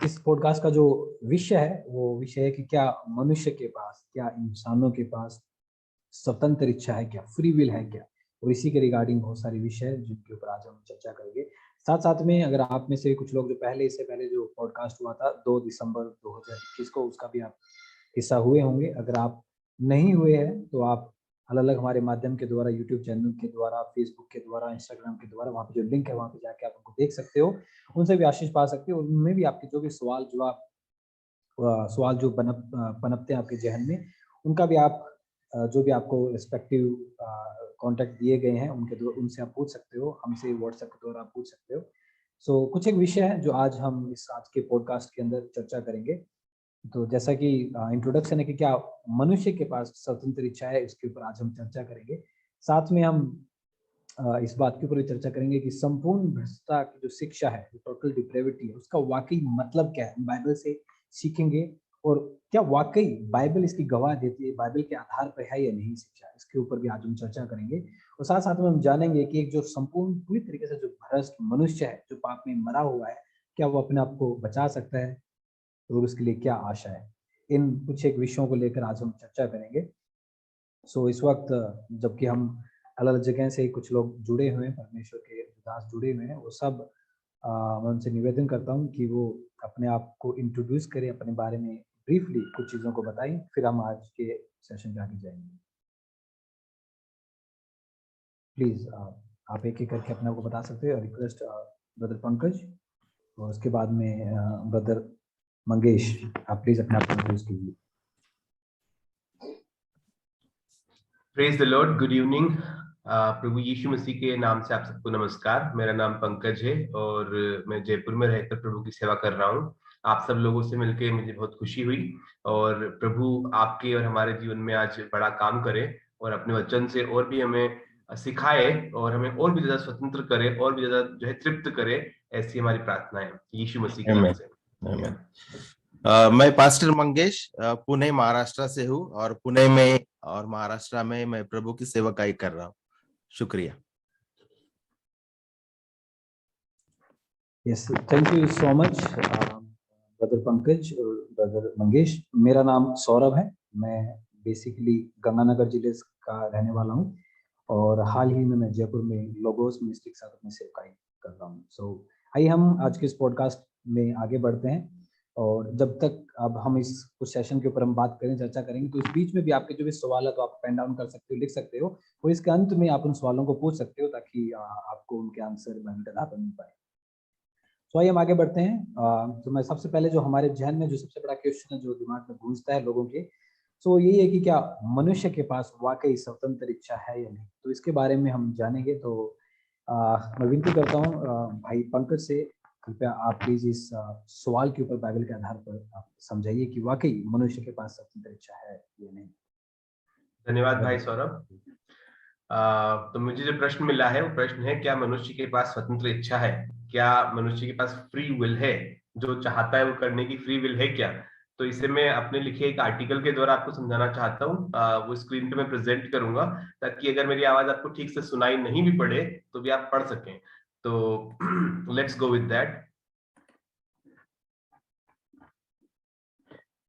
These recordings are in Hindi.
इस पॉडकास्ट का जो विषय है वो विषय है कि क्या मनुष्य के पास, क्या इंसानों के पास स्वतंत्र इच्छा है क्या, फ्री विल है क्या। और इसी के रिगार्डिंग बहुत सारे विषय हैं जिनके ऊपर आज हम चर्चा करेंगे। साथ साथ में अगर आप में से कुछ लोग जो इससे पहले जो पॉडकास्ट हुआ था 2 दिसंबर 2021 को, उसका भी आप हिस्सा हुए होंगे। अगर आप नहीं हुए हैं तो आप अलग अलग हमारे माध्यम के द्वारा, यूट्यूब चैनल के द्वारा, फेसबुक के द्वारा, इंस्टाग्राम के द्वारा, वहाँ पे जो लिंक है वहाँ पे जाके आप उनको देख सकते हो, उनसे भी आशीष पा सकते हो। उनमें भी आपके जो भी सवाल जो पनपते हैं आपके जहन में, उनका भी आप जो भी आपको रिस्पेक्टिव कॉन्टैक्ट दिए गए हैं उनसे आप पूछ सकते हो, हमसे व्हाट्सएप के द्वारा आप पूछ सकते हो। सो कुछ एक विषय है जो आज हम आज के पॉडकास्ट के अंदर चर्चा करेंगे। तो जैसा कि इंट्रोडक्शन है कि क्या मनुष्य के पास स्वतंत्र इच्छा है, इसके ऊपर आज हम चर्चा करेंगे। साथ में हम इस बात के ऊपर भी चर्चा करेंगे कि संपूर्ण भ्रष्टता की जो शिक्षा है, टोटल डिप्रेविटी है, उसका वाकई मतलब क्या है, बाइबल से सीखेंगे। और क्या वाकई बाइबल इसकी गवाह देती है, बाइबल के आधार पर है या नहीं शिक्षा, इसके ऊपर भी आज हम चर्चा करेंगे। और साथ साथ में हम जानेंगे कि एक जो संपूर्ण पूरी तरीके से जो भ्रष्ट मनुष्य है, जो पाप में मरा हुआ है, क्या वो अपने आप को बचा सकता है और उसके लिए क्या आशा है। इन कुछ एक विषयों को लेकर आज हम चर्चा करेंगे। सो इस वक्त जबकि हम अलग अलग जगह से कुछ लोग जुड़े हुए हैं, परमेश्वर के दास जुड़े हुए हैं, वो सब मैं उनसे निवेदन करता हूँ कि वो अपने आप को इंट्रोड्यूस करें, अपने बारे में ब्रीफली कुछ चीज़ों को बताएं, फिर हम आज के सेशन पे आगे जाएंगे। प्लीज आप एक एक करके अपने आप को बता सकते हैं। रिक्वेस्ट ब्रदर पंकज, और उसके बाद में ब्रदर मंगेश, आप प्लीज अपने आप को इंट्रोड्यूस कीजिए। Praise the lord, good evening. प्रभु यीशु मसीह के नाम से आप सबको नमस्कार। मेरा नाम पंकज है और मैं जयपुर में रहकर प्रभु की सेवा कर रहा हूँ। आप सब लोगों से मिलकर मुझे बहुत खुशी हुई और प्रभु आपके और हमारे जीवन में आज बड़ा काम करे और अपने वचन से और भी हमें सिखाए और हमें और भी ज्यादा स्वतंत्र करे और भी ज्यादा जो है तृप्त करे, ऐसी हमारी प्रार्थना है यीशु मसीह के नाम से। मैं पास्टर मंगेश पुणे महाराष्ट्र से हूँ और पुणे में और महाराष्ट्र में मैं प्रभु की सेवकाई कर रहा हूँ। शुक्रिया। Yes, thank you so much brother Pankaj और ब्रदर मंगेश। मेरा नाम सौरभ है, मैं बेसिकली गंगानगर जिले का रहने वाला हूँ और हाल ही में मैं जयपुर में लोगोस मिनिस्ट्री के साथ अपनी सेवकाई कर रहा हूँ। सो आइए हम आज के इस पॉडकास्ट में आगे बढ़ते हैं। और जब तक अब हम इस कुछ सेशन के ऊपर हम बात करें, चर्चा करेंगे, तो इस बीच में भी आपके जो भी सवाल है तो आप पेन डाउन कर सकते हो, लिख सकते हो, और इसके अंत में आप उन सवालों को पूछ सकते हो ताकि आपको उनके आंसर मिल पाए। तो आइए हम आगे बढ़ते हैं। तो मैं सबसे पहले जो हमारे जहन में जो सबसे बड़ा क्वेश्चन है जो दिमाग में गूंजता है लोगों के, तो यही है कि क्या मनुष्य के पास वाकई स्वतंत्र इच्छा है या नहीं। तो इसके बारे में हम जानेंगे। तो मैं विनती करता हूँ भाई पंकज से, कृपया आप प्लीज इस सवाल के ऊपर बाइबल के आधार पर आप समझाइए कि वाकई मनुष्य के पास स्वतंत्र इच्छा है या नहीं। धन्यवाद भाई सौरभ। तो मुझे जो प्रश्न मिला है वो प्रश्न है, क्या मनुष्य के पास स्वतंत्र इच्छा है, क्या मनुष्य के पास फ्री विल है, जो चाहता है वो करने की फ्री विल है क्या। तो इसे मैं अपने लिखे एक आर्टिकल के द्वारा आपको समझाना चाहता हूँ। वो स्क्रीन पे मैं प्रेजेंट करूंगा ताकि अगर मेरी आवाज आपको ठीक से सुनाई नहीं भी पड़े तो भी आप पढ़ सकें। तो लेट्स गो विद दैट।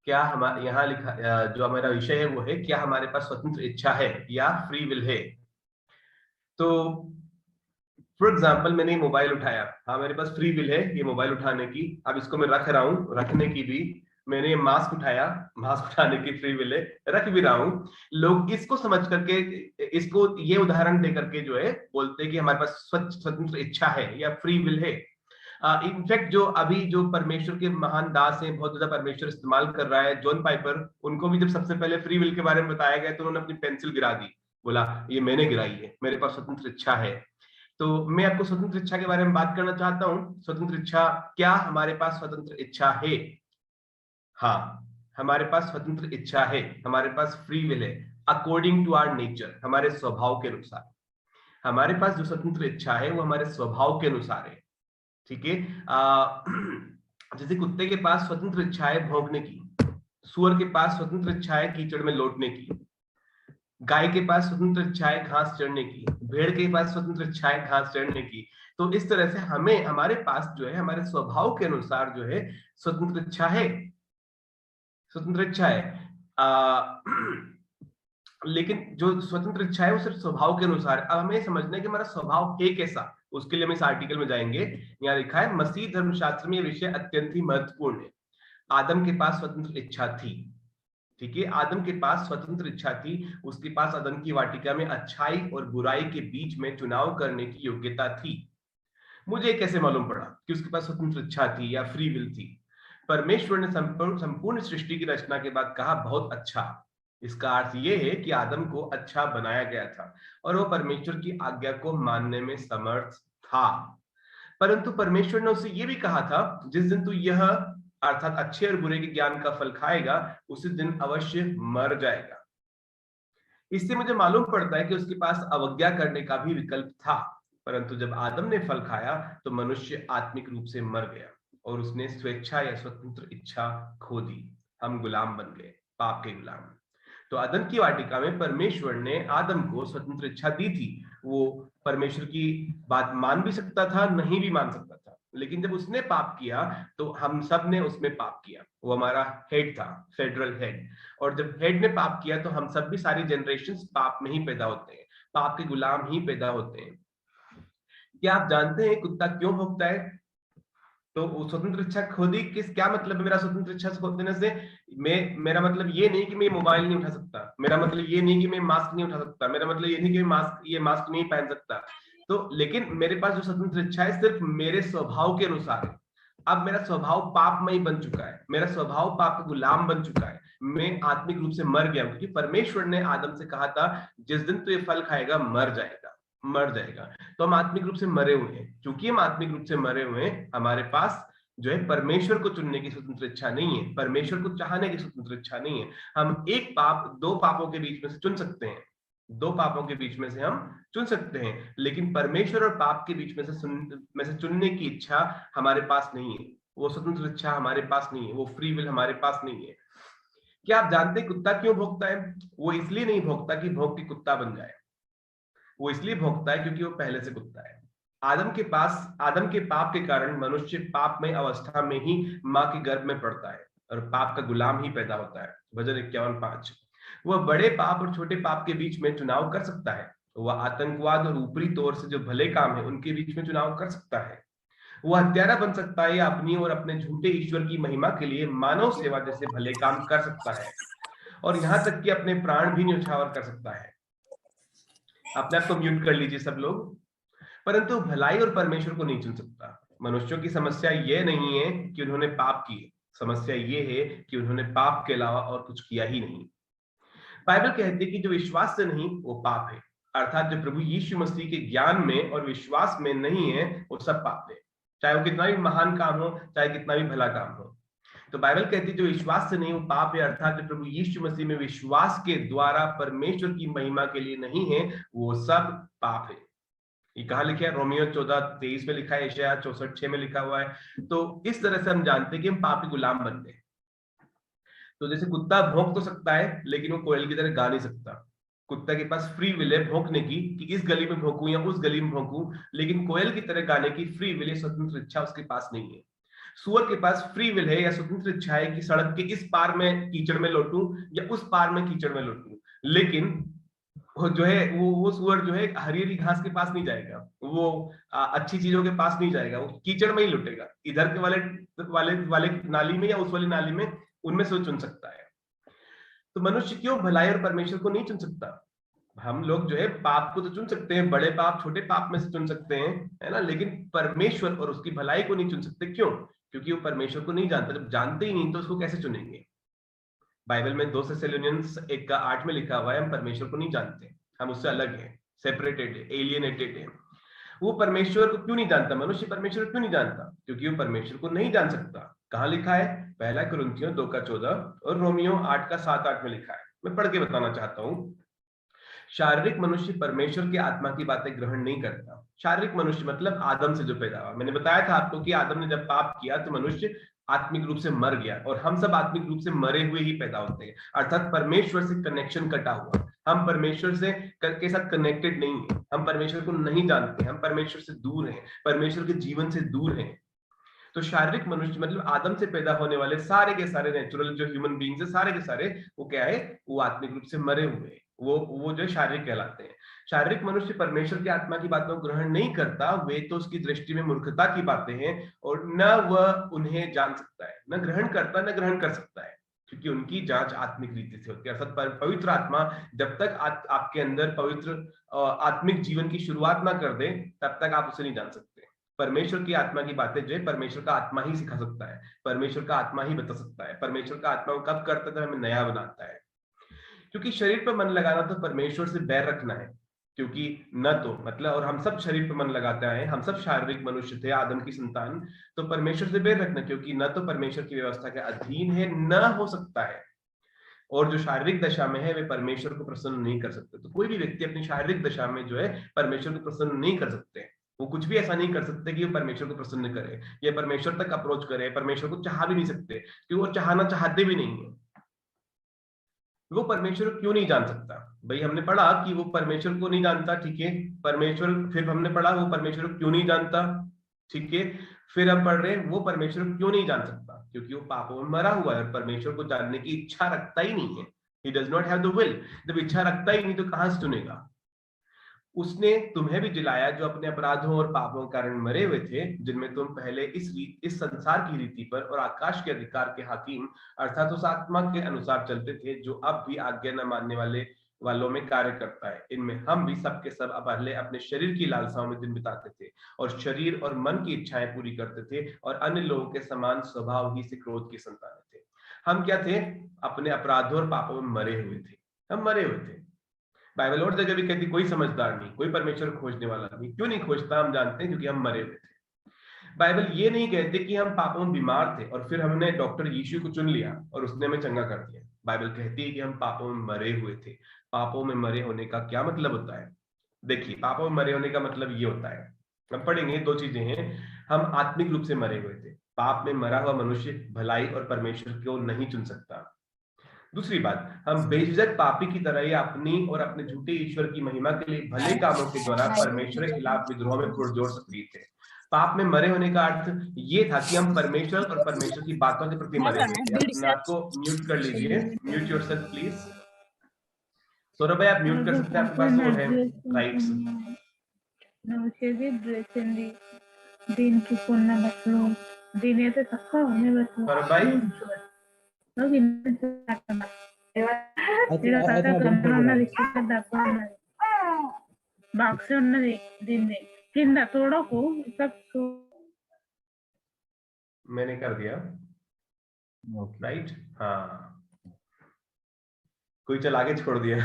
क्या हमारे यहाँ लिखा जो हमारा विषय है वो है, क्या हमारे पास स्वतंत्र इच्छा है या फ्री विल है। तो फॉर एग्जाम्पल मैंने ये मोबाइल उठाया, हाँ मेरे पास फ्री विल है ये मोबाइल उठाने की, अब इसको मैं रख रहा हूँ, रखने की भी। मैंने ये मास्क उठाया, मास्क उठाने की फ्री विल है, रख भी रहा हूँ। लोग इसको समझ करके, इसको ये उदाहरण दे करके जो है बोलते हैं कि हमारे पास स्वतंत्र इच्छा है या फ्री विल है। इनफैक्ट जो अभी जो परमेश्वर के महान दास हैं, बहुत ज्यादा परमेश्वर इस्तेमाल कर रहा है, जॉन पाइपर, उनको भी जब सबसे पहले फ्री विल के बारे में बताया गया तो उन्होंने अपनी पेंसिल गिरा दी, बोला ये मैंने गिराई है, मेरे पास स्वतंत्र इच्छा है। तो मैं आपको स्वतंत्र इच्छा के बारे में बात करना चाहता हूं। स्वतंत्र इच्छा, क्या हमारे पास स्वतंत्र इच्छा है। हाँ, हमारे पास स्वतंत्र इच्छा है, हमारे पास फ्री विल है अकॉर्डिंग टू आवर नेचर, हमारे स्वभाव के अनुसार। हमारे पास जो स्वतंत्र इच्छा है वो हमारे स्वभाव के अनुसार है, ठीक है। जैसे कुत्ते के पास स्वतंत्र इच्छा है भौंकने की, सुअर के पास स्वतंत्र इच्छा है कीचड़ में लौटने की, गाय के पास स्वतंत्र इच्छा है घास चढ़ने की, भेड़ के पास स्वतंत्र इच्छा है घास चढ़ने की, तो इस तरह से हमें हमारे पास जो है हमारे स्वभाव के अनुसार जो है स्वतंत्र इच्छा है, स्वतंत्र इच्छा है। लेकिन जो स्वतंत्र इच्छा है वो सिर्फ स्वभाव के अनुसार। अब हमें समझना है कि हमारा स्वभाव है कैसा, उसके लिए हम इस आर्टिकल में जाएंगे। यहाँ लिखा है मसीह धर्मशास्त्र में यह विषय अत्यंत ही महत्वपूर्ण है। आदम के पास स्वतंत्र इच्छा थी, ठीक है, आदम के पास स्वतंत्र इच्छा थी, उसके पास अदन की वाटिका में अच्छाई और बुराई के बीच में चुनाव करने की योग्यता थी। मुझे कैसे मालूम पड़ा कि उसके पास स्वतंत्र इच्छा थी या फ्री विल थी? परमेश्वर ने संपूर्ण सृष्टि की रचना के बाद कहा बहुत अच्छा। इसका अर्थ यह है कि आदम को अच्छा बनाया गया था और वो परमेश्वर की आज्ञा को मानने में समर्थ था। परंतु परमेश्वर ने उसे यह भी कहा था जिस दिन तू यह अर्थात अच्छे और बुरे के ज्ञान का फल खाएगा उसी दिन अवश्य मर जाएगा। इससे मुझे मालूम पड़ता है कि उसके पास अवज्ञा करने का भी विकल्प था, परंतु जब आदम ने फल खाया तो मनुष्य आत्मिक रूप से मर गया और उसने स्वेच्छा या स्वतंत्र इच्छा खो दी। हम गुलाम बन गए, पाप के गुलाम। तो अदन की वाटिका में परमेश्वर ने आदम को स्वतंत्र इच्छा दी थी। वो परमेश्वर की बात मान भी सकता था, नहीं भी मान सकता था, लेकिन जब उसने पाप किया तो हम सब ने उसमें पाप किया। वो हमारा हेड था, फेडरल हेड, और जब हेड ने पाप किया तो हम सब भी सारी जनरेशंस पाप में ही पैदा होते हैं, पाप के गुलाम ही पैदा होते हैं। क्या आप जानते हैं कुत्ता क्यों भौंकता है? तो स्वतंत्र इच्छा खो दी, क्या मतलब है मेरा स्वतंत्र इच्छा खो देने से? मेरा मतलब ये नहीं कि मैं मोबाइल नहीं उठा सकता, मेरा मतलब ये नहीं कि मैं मास्क नहीं उठा सकता, मेरा मतलब ये नहीं कि मैं ये मास्क नहीं पहन सकता। तो लेकिन मेरे पास जो स्वतंत्र इच्छा है सिर्फ मेरे स्वभाव के अनुसार है। अब मेरा स्वभाव पापमय बन चुका है, मेरा स्वभाव पाप का गुलाम बन चुका है, मैं आत्मिक रूप से मर गया हूं, क्योंकि परमेश्वर ने आदम से कहा था जिस दिन तू ये फल खाएगा मर जाएगा, मर जाएगा। तो हम आत्मिक रूप से मरे हुए हैं। क्योंकि हम आत्मिक रूप से मरे हुए हैं, हमारे पास जो है परमेश्वर को चुनने की स्वतंत्र इच्छा नहीं है, परमेश्वर को चाहने की स्वतंत्र इच्छा नहीं है। हम एक पाप, दो पापों के बीच में से चुन सकते हैं, दो पापों के बीच में से हम चुन सकते हैं, लेकिन परमेश्वर और पाप के बीच में से चुनने की इच्छा हमारे पास नहीं है। वो स्वतंत्र इच्छा हमारे पास नहीं है, वो फ्री विल हमारे पास नहीं है। क्या आप जानते हैं कुत्ता क्यों भौंकता है? वो इसलिए नहीं भौंकता कि भौंक के कुत्ता बन जाए, वो इसलिए भौंकता है क्योंकि वो पहले से कुत्ता है। आदम के पाप के कारण मनुष्य पाप में अवस्था में ही मां के गर्भ में पड़ता है और पाप का गुलाम ही पैदा होता है। भजन 51:5। वह बड़े पाप और छोटे पाप के बीच में चुनाव कर सकता है। वह आतंकवाद और ऊपरी तौर से जो भले काम है उनके बीच में चुनाव कर सकता है। वह हत्यारा बन सकता है या अपनी और अपने झूठे ईश्वर की महिमा के लिए मानव सेवा जैसे भले काम कर सकता है, और यहां तक कि अपने प्राण भी न्यौछावर कर सकता है। अपने आप को म्यूट कर लीजिए सब लोग। परंतु भलाई और परमेश्वर को नहीं चुन सकता। मनुष्यों की समस्या यह नहीं है कि उन्होंने पाप किए, समस्या यह है कि उन्होंने पाप के अलावा और कुछ किया ही नहीं। बाइबल कहती है कि जो विश्वास से नहीं वो पाप है, अर्थात जो प्रभु यीशु मसीह के ज्ञान में और विश्वास में नहीं है वो सब पाप है, चाहे वो कितना भी महान काम हो, चाहे कितना भी भला काम हो। तो बाइबल कहती है जो विश्वास से नहीं वो पाप है, अर्थात जो प्रभु यीशु मसीह में विश्वास के द्वारा परमेश्वर की महिमा के लिए नहीं है वो सब पाप है। ये कहाँ लिखा है? रोमियो 14:23 में लिखा है, यशायाह 64:6 में लिखा हुआ है। तो इस तरह से हम जानते हैं कि हम पाप के गुलाम बन गए। तो जैसे कुत्ता भौंक तो सकता है लेकिन वो कोयल की तरह गा नहीं सकता। कुत्ता के पास फ्री विल है भौंकने की कि इस गली में भौंकूं या उस गली में भौंकूं, लेकिन कोयल की तरह गाने की फ्री विल है, स्वतंत्र इच्छा उसके पास नहीं है। सुअर के पास फ्री विल है या स्वतंत्र इच्छा है कि सड़क के इस पार में कीचड़ में लौटूं या उस पार में कीचड़ में लौटूं, लेकिन वो जो है वो सुअर जो है हरी हरी घास के पास नहीं जाएगा, वो अच्छी चीजों के पास नहीं जाएगा, वो कीचड़ में ही लुटेगा। इधर के वाले नाली में या उस वाली नाली में, उनमें से चुन सकता है। तो मनुष्य क्यों भलाई और परमेश्वर को नहीं चुन सकता? हम लोग जो है पाप को तो चुन सकते हैं, बड़े पाप छोटे पाप में से चुन सकते हैं, है ना, लेकिन परमेश्वर और उसकी भलाई को नहीं चुन सकते। क्यों? क्योंकि वो परमेश्वर को नहीं जानता। जब जानते ही नहीं तो उसको कैसे चुनेंगे? बाइबल में 2 थेसलोनियंस 1:8 में लिखा हुआ है हम परमेश्वर को नहीं जानते, हम उससे अलग हैं, सेपरेटेड है, एलियनेटेड है। वो परमेश्वर को क्यों नहीं जानता? मनुष्य परमेश्वर को क्यों नहीं जानता? क्योंकि वो परमेश्वर को नहीं जान सकता। कहाँ लिखा है? 1 कुरिन्थियों 2:14 और रोमियो 8:7-8 में लिखा है। मैं पढ़ के बताना चाहता हूँ। शारीरिक मनुष्य परमेश्वर की आत्मा की बातें ग्रहण नहीं करता। शारीरिक मनुष्य मतलब आदम से जो पैदा हुआ। मैंने बताया था आपको कि आदम ने जब पाप किया तो मनुष्य आत्मिक रूप से मर गया, और हम सब आत्मिक रूप से मरे हुए ही पैदा होते हैं, अर्थात परमेश्वर से कनेक्शन कटा हुआ। हम परमेश्वर से के साथ कनेक्टेड नहीं है, हम परमेश्वर को नहीं जानते, हम परमेश्वर से दूर हैं, परमेश्वर के जीवन से दूर हैं। तो शारीरिक मनुष्य मतलब आदम से पैदा होने वाले सारे के सारे नेचुरल जो ह्यूमन बींग्स है, सारे के सारे वो क्या है, वो आत्मिक रूप से मरे हुए हैं, वो जो शारीरिक कहलाते हैं। शारीरिक मनुष्य परमेश्वर की आत्मा की बातों को ग्रहण नहीं करता, वे तो उसकी दृष्टि में मूर्खता की बातें हैं और न वह उन्हें जान सकता है, न ग्रहण करता, न ग्रहण कर सकता है, क्योंकि उनकी जांच आत्मिक रीति से होती है। अर्थात पवित्र आत्मा जब तक आपके अंदर पवित्र आत्मिक जीवन की शुरुआत ना कर दे, तब तक आप उसे नहीं जान सकते। परमेश्वर की आत्मा की बातें जो है परमेश्वर का आत्मा ही सिखा सकता है, परमेश्वर का आत्मा ही बता सकता है। परमेश्वर का आत्मा कब करता है, हमें नया बनाता है। क्योंकि शरीर पर मन लगाना तो परमेश्वर से बैर रखना है, क्योंकि न तो मतलब, और हम सब शरीर पर मन लगाते हैं, हम सब शारीरिक मनुष्य थे, आदम की संतान, तो परमेश्वर से बैर रखना, क्योंकि न तो परमेश्वर की व्यवस्था के अधीन है, न हो सकता है। और जो शारीरिक दशा में है वे परमेश्वर को प्रसन्न नहीं कर सकते। तो कोई भी व्यक्ति अपनी शारीरिक दशा में जो है परमेश्वर को प्रसन्न नहीं कर सकते, वो कुछ भी ऐसा नहीं कर सकते कि वो परमेश्वर को प्रसन्न करे या परमेश्वर तक अप्रोच करे, परमेश्वर को चाह भी नहीं सकते, क्योंकि वो चाहना चाहते भी नहीं है। वो परमेश्वर को क्यों नहीं जान सकता? भाई हमने पढ़ा कि वो परमेश्वर को नहीं जानता, ठीक है, परमेश्वर, फिर हमने पढ़ा वो परमेश्वर को क्यों नहीं जानता, ठीक है, फिर हम पढ़ रहे हैं वो परमेश्वर को क्यों नहीं जान सकता, क्योंकि वो पापों में मरा हुआ है और परमेश्वर को जानने की इच्छा रखता ही नहीं है। He does not have the will। जब इच्छा रखता ही नहीं तो कहां से चुनेगा? उसने तुम्हें भी जिलाया जो अपने अपराधों और पापों के कारण मरे हुए थे, जिनमें तुम पहले इस संसार की रीति पर और आकाश के अधिकार के हाकिम अर्थात उस आत्मा के अनुसार चलते थे, जो अब भी आज्ञा न मानने वालों में कार्य करता है। इनमें हम भी सब के सब पहले अपने शरीर की लालसाओं में दिन बिताते थे और शरीर और मन की इच्छाएं पूरी करते थे और अन्य लोगों के समान स्वभाव ही से क्रोध की संतान थे। हम क्या थे? अपने अपराधों और पापों में मरे हुए थे, हम मरे हुए थे। बाइबल और जगह भी कहती कोई समझदार नहीं, कोई परमेश्वर खोजने वाला नहीं। क्यों नहीं खोजता? हम जानते हैं क्योंकि हम मरे हुए थे। बाइबल ये नहीं कहते कि हम पापों में बीमार थे और फिर हमने डॉक्टर यीशु को चुन लिया और उसने हमें चंगा कर दिया। बाइबल कहती है कि हम पापों में मरे हुए थे। पापों में मरे होने का क्या मतलब होता है? देखिए, पापों में मरे होने का मतलब ये होता है, हम पढ़ेंगे, दो चीजें हैं। हम आत्मिक रूप से मरे हुए थे। पाप में मरा हुआ मनुष्य भलाई और परमेश्वर को नहीं चुन सकता। दूसरी बात, हम बेझिझक पापी की तरह ही अपनी और अपने झूठे ईश्वर की महिमा के लिए भले कामों के द्वारा परमेश्वर के खिलाफ विद्रोह में पुरजोर सक्रिय थे। पाप में मरे होने का अर्थ ये था कि हम परमेश्वर और परमेश्वर की बातों के प्रति मरे हुए थे। अपने आप को म्यूट कर लीजिए, म्यूट योरसेल्फ प्लीज। सौरभ भाई आप म्यूट कर सकते हैं, आपके पास वो है राइट्स। దీనికి కొన్న బట్టలు దీని అయితే తక్కువ ఉన్నాయి బట్టలు सौरभ भाई ఉన్నది డబ్బా ఉన్నది బాక్స్ ఉన్నది దీన్ని కింద తోడకు मैंने कर दिया राइट। हाँ, कोई चल आगे छोड़ दिया।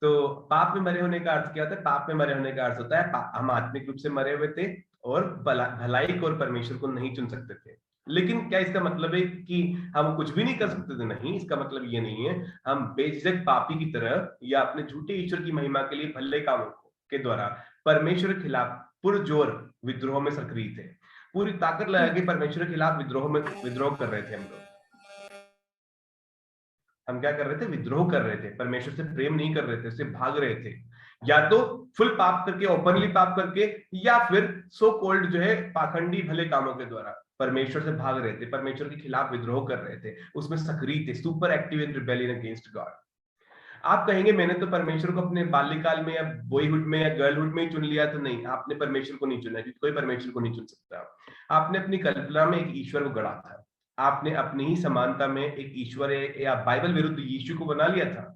तो पाप में मरे होने का अर्थ क्या होता है? पाप में मरे होने का अर्थ होता है हम आत्मिक रूप से मरे हुए थे और भलाई को और परमेश्वर को नहीं चुन सकते थे। लेकिन क्या इसका मतलब है कि हम कुछ भी नहीं कर सकते थे? नहीं, इसका मतलब ये नहीं है। हम बेझिझक पापी की तरह या अपने झूठे ईश्वर की महिमा के लिए भले कामों के द्वारा परमेश्वर के खिलाफ पुरजोर विद्रोह में सक्रिय थे। पूरी ताकत लगा के परमेश्वर के खिलाफ विद्रोह कर रहे थे। हम क्या कर रहे थे? विद्रोह कर रहे थे, परमेश्वर से प्रेम नहीं कर रहे थे, उससे भाग रहे थे, या तो फुल पाप करके, ओपनली पाप करके, या फिर सो कॉल्ड जो है पाखंडी भले कामों के द्वारा परमेश्वर से भाग रहे थे, परमेश्वर के खिलाफ विद्रोह कर रहे थे, उसमें सक्रिय थे, super active in rebellion against God. आप कहेंगे मैंने तो परमेश्वर को अपने बाल्यकाल में या बॉयहुड में या गर्लहुड में ही चुन लिया। तो नहीं, आपने परमेश्वर को नहीं चुना, क्योंकि कोई परमेश्वर को नहीं चुन सकता। आपने अपनी कल्पना में एक ईश्वर को गढ़ा था, आपने अपनी ही समानता में एक ईश्वर या बाइबल विरुद्ध यीशु को बना लिया था।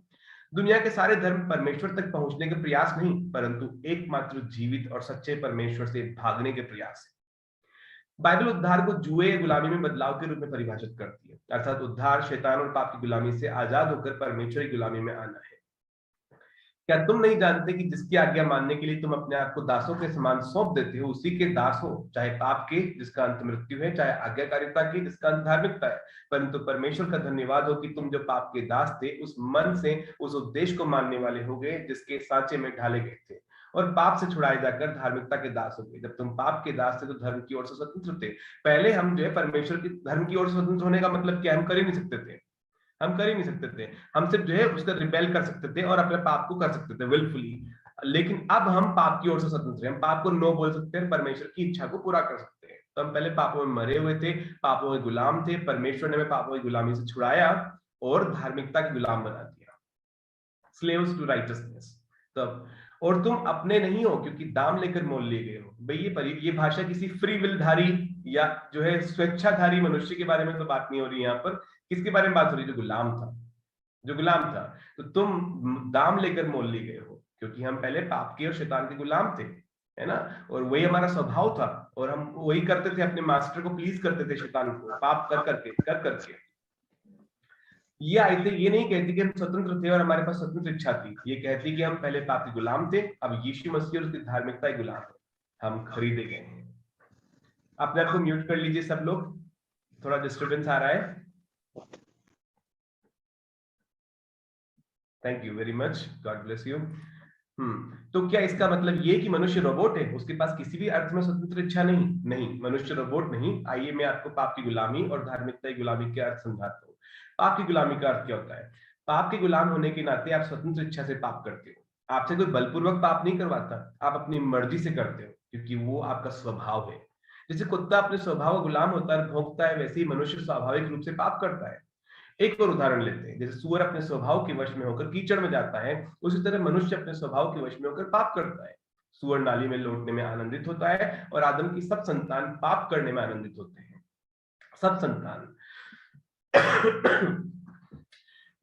दुनिया के सारे धर्म परमेश्वर तक पहुंचने के प्रयास नहीं, परंतु एकमात्र जीवित और सच्चे परमेश्वर से भागने के प्रयास है। बाइबल उद्धार को जुए गुलामी में बदलाव के रूप में परिभाषित करती है, अर्थात उद्धार शैतान और पाप की गुलामी से आजाद होकर परमेश्वर की गुलामी में आना है। क्या तुम नहीं जानते कि जिसकी आज्ञा मानने के लिए तुम अपने आप को दासों के समान सौंप देते हो, उसी के दास हो, चाहे पाप के जिसका अंत मृत्यु है, चाहे आज्ञाकारिता के जिसका अंत धार्मिकता है। परंतु परमेश्वर का धन्यवाद हो कि तुम जो पाप के दास थे, उस मन से उस उद्देश्य को मानने वाले हो गए जिसके सांचे में ढाले गए थे, और पाप से छुड़ाए जाकर धार्मिकता के दास हो गए। जब तुम पाप के दास थे तो धर्म की ओर से स्वतंत्र थे। पहले हम जो है परमेश्वर की धर्म की ओर से स्वतंत्र होने का मतलब क्या? हम कर ही नहीं सकते थे। हम कर ही नहीं सकते थे। हम सिर्फ जो है उसका रिबेल कर सकते थे और अपने पाप को कर सकते थे विलफुली। लेकिन अब हम पाप की ओर से स्वतंत्र हैं, हम पाप को नो बोल सकते हैं, परमेश्वर की इच्छा को पूरा कर सकते हैं। तो हम पहले पापों में मरे हुए थे, पापों के गुलाम थे, परमेश्वर ने हमें पापों की गुलामी से छुड़ाया और धार्मिकता के गुलाम बना दिया, स्लेव्स टू राइटियसनेस। तब और तुम अपने नहीं हो क्योंकि दाम लेकर मोल लिए गए हो। भाई ये भाषा किसी फ्री विल धारी या जो है स्वेच्छाधारी मनुष्य के बारे में तो बात नहीं हो रही यहाँ पर। किसके बारे में बात हो रही है? जो गुलाम था, जो गुलाम था। तो तुम दाम लेकर मोल लिए गए हो क्योंकि हम पहले पाप के और शैतान के गुलाम थे, है ना। और वही हमारा स्वभाव था और हम वही करते थे, अपने मास्टर को प्लीज करते थे, शैतान को, पाप कर करके। ये आयतें ये नहीं कहती कि हम स्वतंत्र थे और हमारे पास स्वतंत्र इच्छा थी, ये कहती कि हम पहले पाप के गुलाम थे, अब यीशु मसीह और उसकी धार्मिकता के गुलाम है, हम खरीदे गए हैं। अपने आप को म्यूट कर लीजिए सब लोग, थोड़ा डिस्टर्बेंस आ रहा है। Thank you very much, God bless you. तो क्या इसका मतलब ये कि मनुष्य रोबोट है, उसके पास किसी भी अर्थ में स्वतंत्र इच्छा नहीं? नहीं, मनुष्य रोबोट नहीं। आइए मैं आपको पाप की गुलामी और धार्मिकता की गुलामी के अर्थ समझाता हूँ। पाप की गुलामी का अर्थ क्या होता है? पाप के गुलाम होने के नाते आप स्वतंत्र इच्छा से पाप करते हो। आपसे कोई बलपूर्वक पाप नहीं करवाता, आप अपनी मर्जी से करते हो क्योंकि वो आपका स्वभाव है। जैसे कुत्ता अपने स्वभाव का गुलाम होता है, भौंकता है, वैसे ही मनुष्य स्वाभाविक रूप से पाप करता है। एक और उदाहरण लेते हैं, जैसे सूअर अपने स्वभाव के वश में होकर कीचड़ में जाता है, उसी तरह मनुष्य अपने स्वभाव के वश में होकर पाप करता है। सूअर नाली में लौटने में आनंदित होता है और आदम की सब संतान पाप करने में आनंदित होते हैं, सब संतान।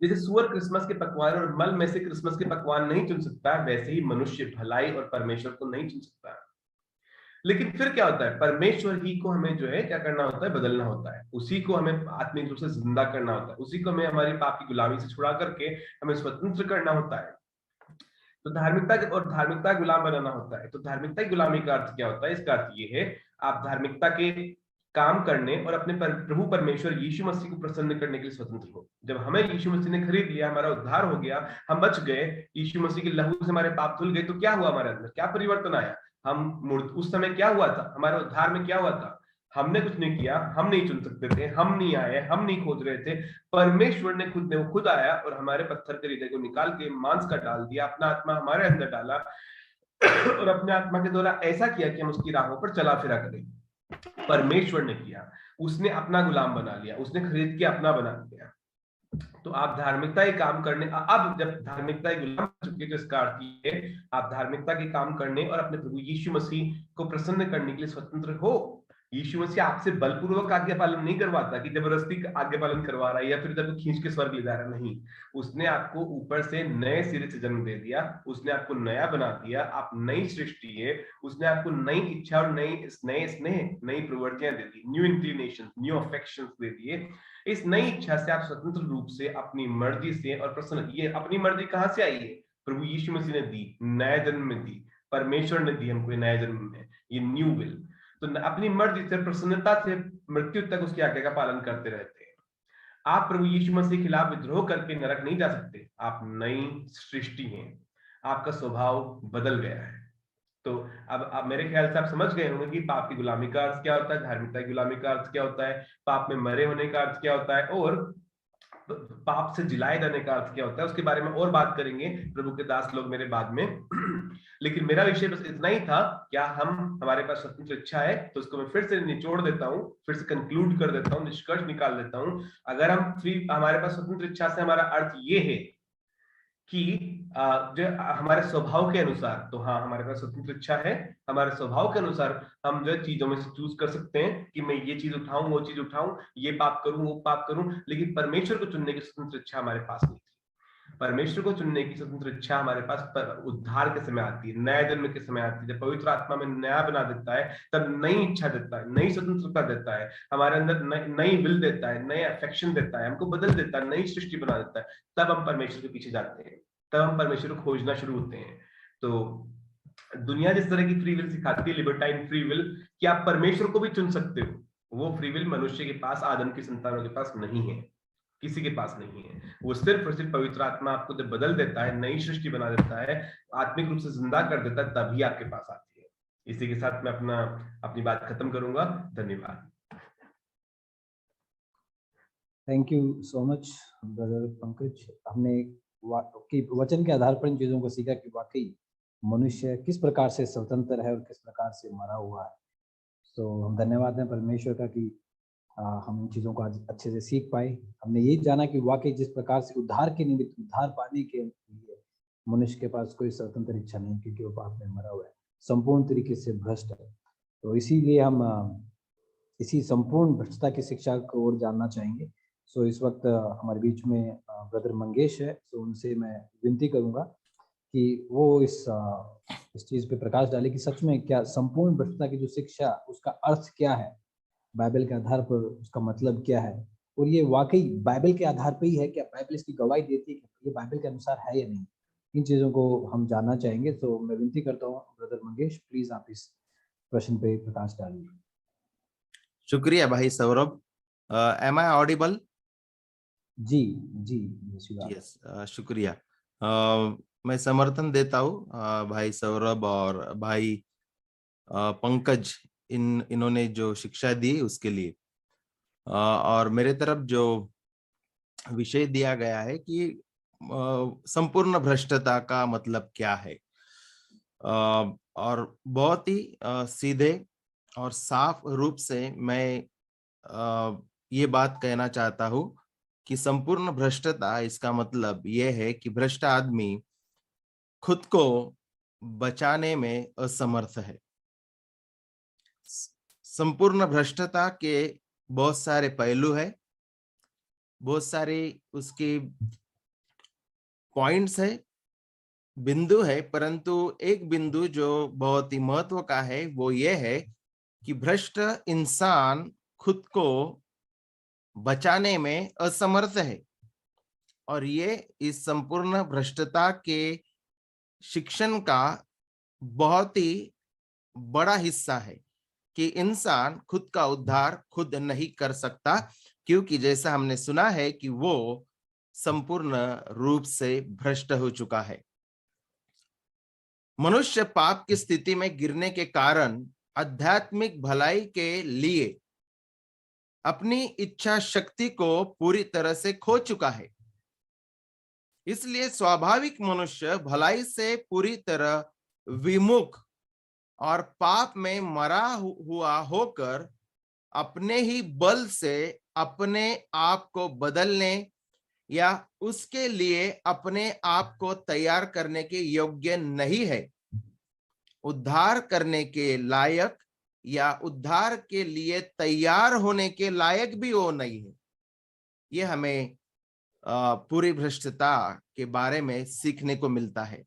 जैसे सूअर क्रिसमस के पकवान और मल में से क्रिसमस के पकवान नहीं चुन सकता, वैसे ही मनुष्य भलाई और परमेश्वर को नहीं चुन सकता। लेकिन फिर क्या होता है? परमेश्वर ही को हमें जो है क्या करना होता है? बदलना होता है। उसी को हमें आत्मिक रूप से जिंदा करना होता है, उसी को हमें हमारी पाप की गुलामी से छुड़ा करके हमें स्वतंत्र करना होता है। तो धार्मिकता और धार्मिकता का गुलाम बनाना होता है। तो धार्मिकता की गुलामी का अर्थ क्या होता है? इसका अर्थ ये है, आप धार्मिकता के काम करने और अपने प्रभु परमेश्वर यीशु मसीह को प्रसन्न करने के लिए स्वतंत्र हो। जब हमें यीशु मसीह ने खरीद लिया, हमारा उद्धार हो गया, हम बच गए, यीशु मसीह के लहू से हमारे पाप धुल गए, तो क्या हुआ हमारे अंदर? क्या परिवर्तन आया? उस समय क्या हुआ था? हमारे उद्धार में क्या हुआ था? हमने कुछ नहीं किया, हम नहीं चुन सकते थे, हम नहीं आए, हम नहीं खोज रहे थे, परमेश्वर ने खुद आया और हमारे पत्थर के हृदय को निकाल के मांस का डाल दिया, अपना आत्मा हमारे अंदर डाला और अपने आत्मा के द्वारा ऐसा किया कि हम उसकी राहों पर चला फिरा करें। परमेश्वर ने किया, उसने अपना गुलाम बना लिया, उसने खरीद के अपना बना लिया। तो आप धार्मिकता के काम करने, अब जब धार्मिकता के गुलाम बन चुके तो इसका अर्थ ये है, आप धार्मिकता के काम करने और अपने प्रभु यीशु मसीह को प्रसन्न करने के लिए स्वतंत्र हो। यीशु मसीह आपसे बलपूर्वक आज्ञा पालन नहीं करवाता कि जबरदस्ती आज्ञा पालन करवा रहा है या फिर जब खींच के स्वर्ग ले जा रहा है, नहीं। उसने आपको ऊपर से नए सिरे से जन्म दे दिया, उसने आपको नया बना दिया, आप नई सृष्टि है, उसने आपको नई इच्छा और नए स्नेह, नई प्रवृत्तियां दे दी, न्यू इंक्लिनेशन, न्यू अफेक्शंस दे दिए। इस नई इच्छा से आप स्वतंत्र रूप से अपनी मर्जी से और प्रसन्न, ये अपनी मर्जी कहां से आई है? प्रभु यीशु मसीह ने दी, नया जन्म में दी, परमेश्वर ने दी हमको नया जन्म में, ये न्यू विल। तो अपनी मर्जी से, प्रसन्नता से मृत्यु तक उसकी आज्ञा का पालन करते रहते हैं। आप प्रभु यीशु मसीह के खिलाफ विद्रोह करके नरक नहीं जा सकते, आप नई सृष्टि हैं, आपका स्वभाव बदल गया है। तो अब मेरे ख्याल से आप समझ गए होंगे कि पाप की गुलामी का अर्थ क्या होता है, धार्मिकता की गुलामी का अर्थ क्या होता है, पाप में मरे होने का अर्थ क्या होता है और पाप से जिलाए जाने का अर्थ क्या होता है। उसके बारे में और बात करेंगे प्रभु के दास लोग मेरे बाद में। लेकिन मेरा विषय बस इतना ही था, क्या हमारे पास स्वतंत्र इच्छा है? तो उसको मैं फिर से निचोड़ देता हूँ, फिर से कंक्लूड कर देता हूँ, निष्कर्ष निकाल देता हूँ। अगर हमारे पास स्वतंत्र इच्छा से हमारा अर्थ ये है कि जो हमारे स्वभाव के अनुसार, तो हाँ हमारे पास स्वतंत्र इच्छा है, हमारे स्वभाव के अनुसार हम जो चीजों में से चूज कर सकते हैं कि मैं ये चीज उठाऊं, वो चीज उठाऊं, ये पाप करूं, वो पाप करूं। लेकिन परमेश्वर को चुनने की स्वतंत्र इच्छा हमारे पास नहीं थी। परमेश्वर को चुनने की स्वतंत्र इच्छा हमारे पास उद्धार के समय आती है, नया जन्म के समय आती है, जब पवित्र आत्मा में नया बना देता है, तब नई इच्छा देता है, नई स्वतंत्रता देता है, हमारे अंदर नई विल देता है, नए अफेक्शन देता है, हमको बदल देता है, नई सृष्टि बना देता है। तब हम परमेश्वर के पीछे जाते हैं, तब हम परमेश्वर को खोजना शुरू होते हैं। तो दुनिया जिस तरह की फ्री विल सिखाती है, लिबर्टाइन फ्री विल, कि आप परमेश्वर को भी चुन सकते हो, वो फ्री विल मनुष्य के पास, आदम की संतानों के पास नहीं है, किसी के पास नहीं है। वो सिर्फ और सिर्फ पवित्र आत्मा आपको जब बदल देता है, नई सृष्टि बना देता है, आत्मिक रूप से जिंदा कर देता है, तभी आपके पास आती है। इसी के साथ मैं अपनी बात खत्म करूंगा। धन्यवाद। Thank you so much brother Pankaj. हमने कि वचन के आधार पर इन चीज़ों को सीखा कि वाकई मनुष्य किस प्रकार से स्वतंत्र है और किस प्रकार से मरा हुआ है। तो हम धन्यवाद हैं परमेश्वर का कि हम इन चीज़ों को आज अच्छे से सीख पाए। हमने ये जाना कि वाकई जिस प्रकार से उद्धार के निमित्त, उद्धार पाने के लिए मनुष्य के पास कोई स्वतंत्र इच्छा नहीं, क्योंकि वो पाप में मरा हुआ है, संपूर्ण तरीके से भ्रष्ट है। तो इसीलिए हम इसी संपूर्ण भ्रष्टता की शिक्षा को और जानना चाहेंगे। सो इस वक्त हमारे बीच में ब्रदर मंगेश है। सो उनसे मैं विनती करूंगा कि वो इस चीज़ पे प्रकाश डाले कि सच में क्या संपूर्ण भ्रष्टता की जो शिक्षा, उसका अर्थ क्या है, बाइबल के आधार पर उसका मतलब क्या है, और ये वाकई बाइबल के आधार पर ही है क्या, बाइबल इसकी गवाही देती है कि ये बाइबल के अनुसार है या नहीं। इन चीज़ों को हम जानना चाहेंगे। तो मैं विनती करता हूँ ब्रदर मंगेश, प्लीज आप इस प्रश्न पे प्रकाश डालिए। शुक्रिया भाई सौरभ। Am I audible? जी जी यस, शुक्रिया। मैं समर्थन देता हूँ भाई सौरभ और भाई पंकज इन्होंने जो शिक्षा दी उसके लिए। और मेरे तरफ जो विषय दिया गया है कि संपूर्ण भ्रष्टता का मतलब क्या है, और बहुत ही सीधे और साफ रूप से मैं ये बात कहना चाहता हूँ कि संपूर्ण भ्रष्टता इसका मतलब ये है कि भ्रष्ट आदमी खुद को बचाने में असमर्थ है। संपूर्ण भ्रष्टता के बहुत सारे पहलू है, बहुत सारे उसके पॉइंट्स है, बिंदु है, परंतु एक बिंदु जो बहुत ही महत्व का है वो ये है कि भ्रष्ट इंसान खुद को बचाने में असमर्थ है। और ये इस संपूर्ण भ्रष्टता के शिक्षण का बहुत ही बड़ा हिस्सा है कि इंसान खुद का उद्धार खुद नहीं कर सकता, क्योंकि जैसा हमने सुना है कि वो संपूर्ण रूप से भ्रष्ट हो चुका है। मनुष्य पाप की स्थिति में गिरने के कारण आध्यात्मिक भलाई के लिए अपनी इच्छा शक्ति को पूरी तरह से खो चुका है। इसलिए स्वाभाविक मनुष्य भलाई से पूरी तरह विमुख और पाप में मरा हुआ होकर अपने ही बल से अपने आप को बदलने या उसके लिए अपने आप को तैयार करने के योग्य नहीं है। उद्धार करने के लायक या उद्धार के लिए तैयार होने के लायक भी वो नहीं है। ये हमें पूरी भ्रष्टता के बारे में सीखने को मिलता है।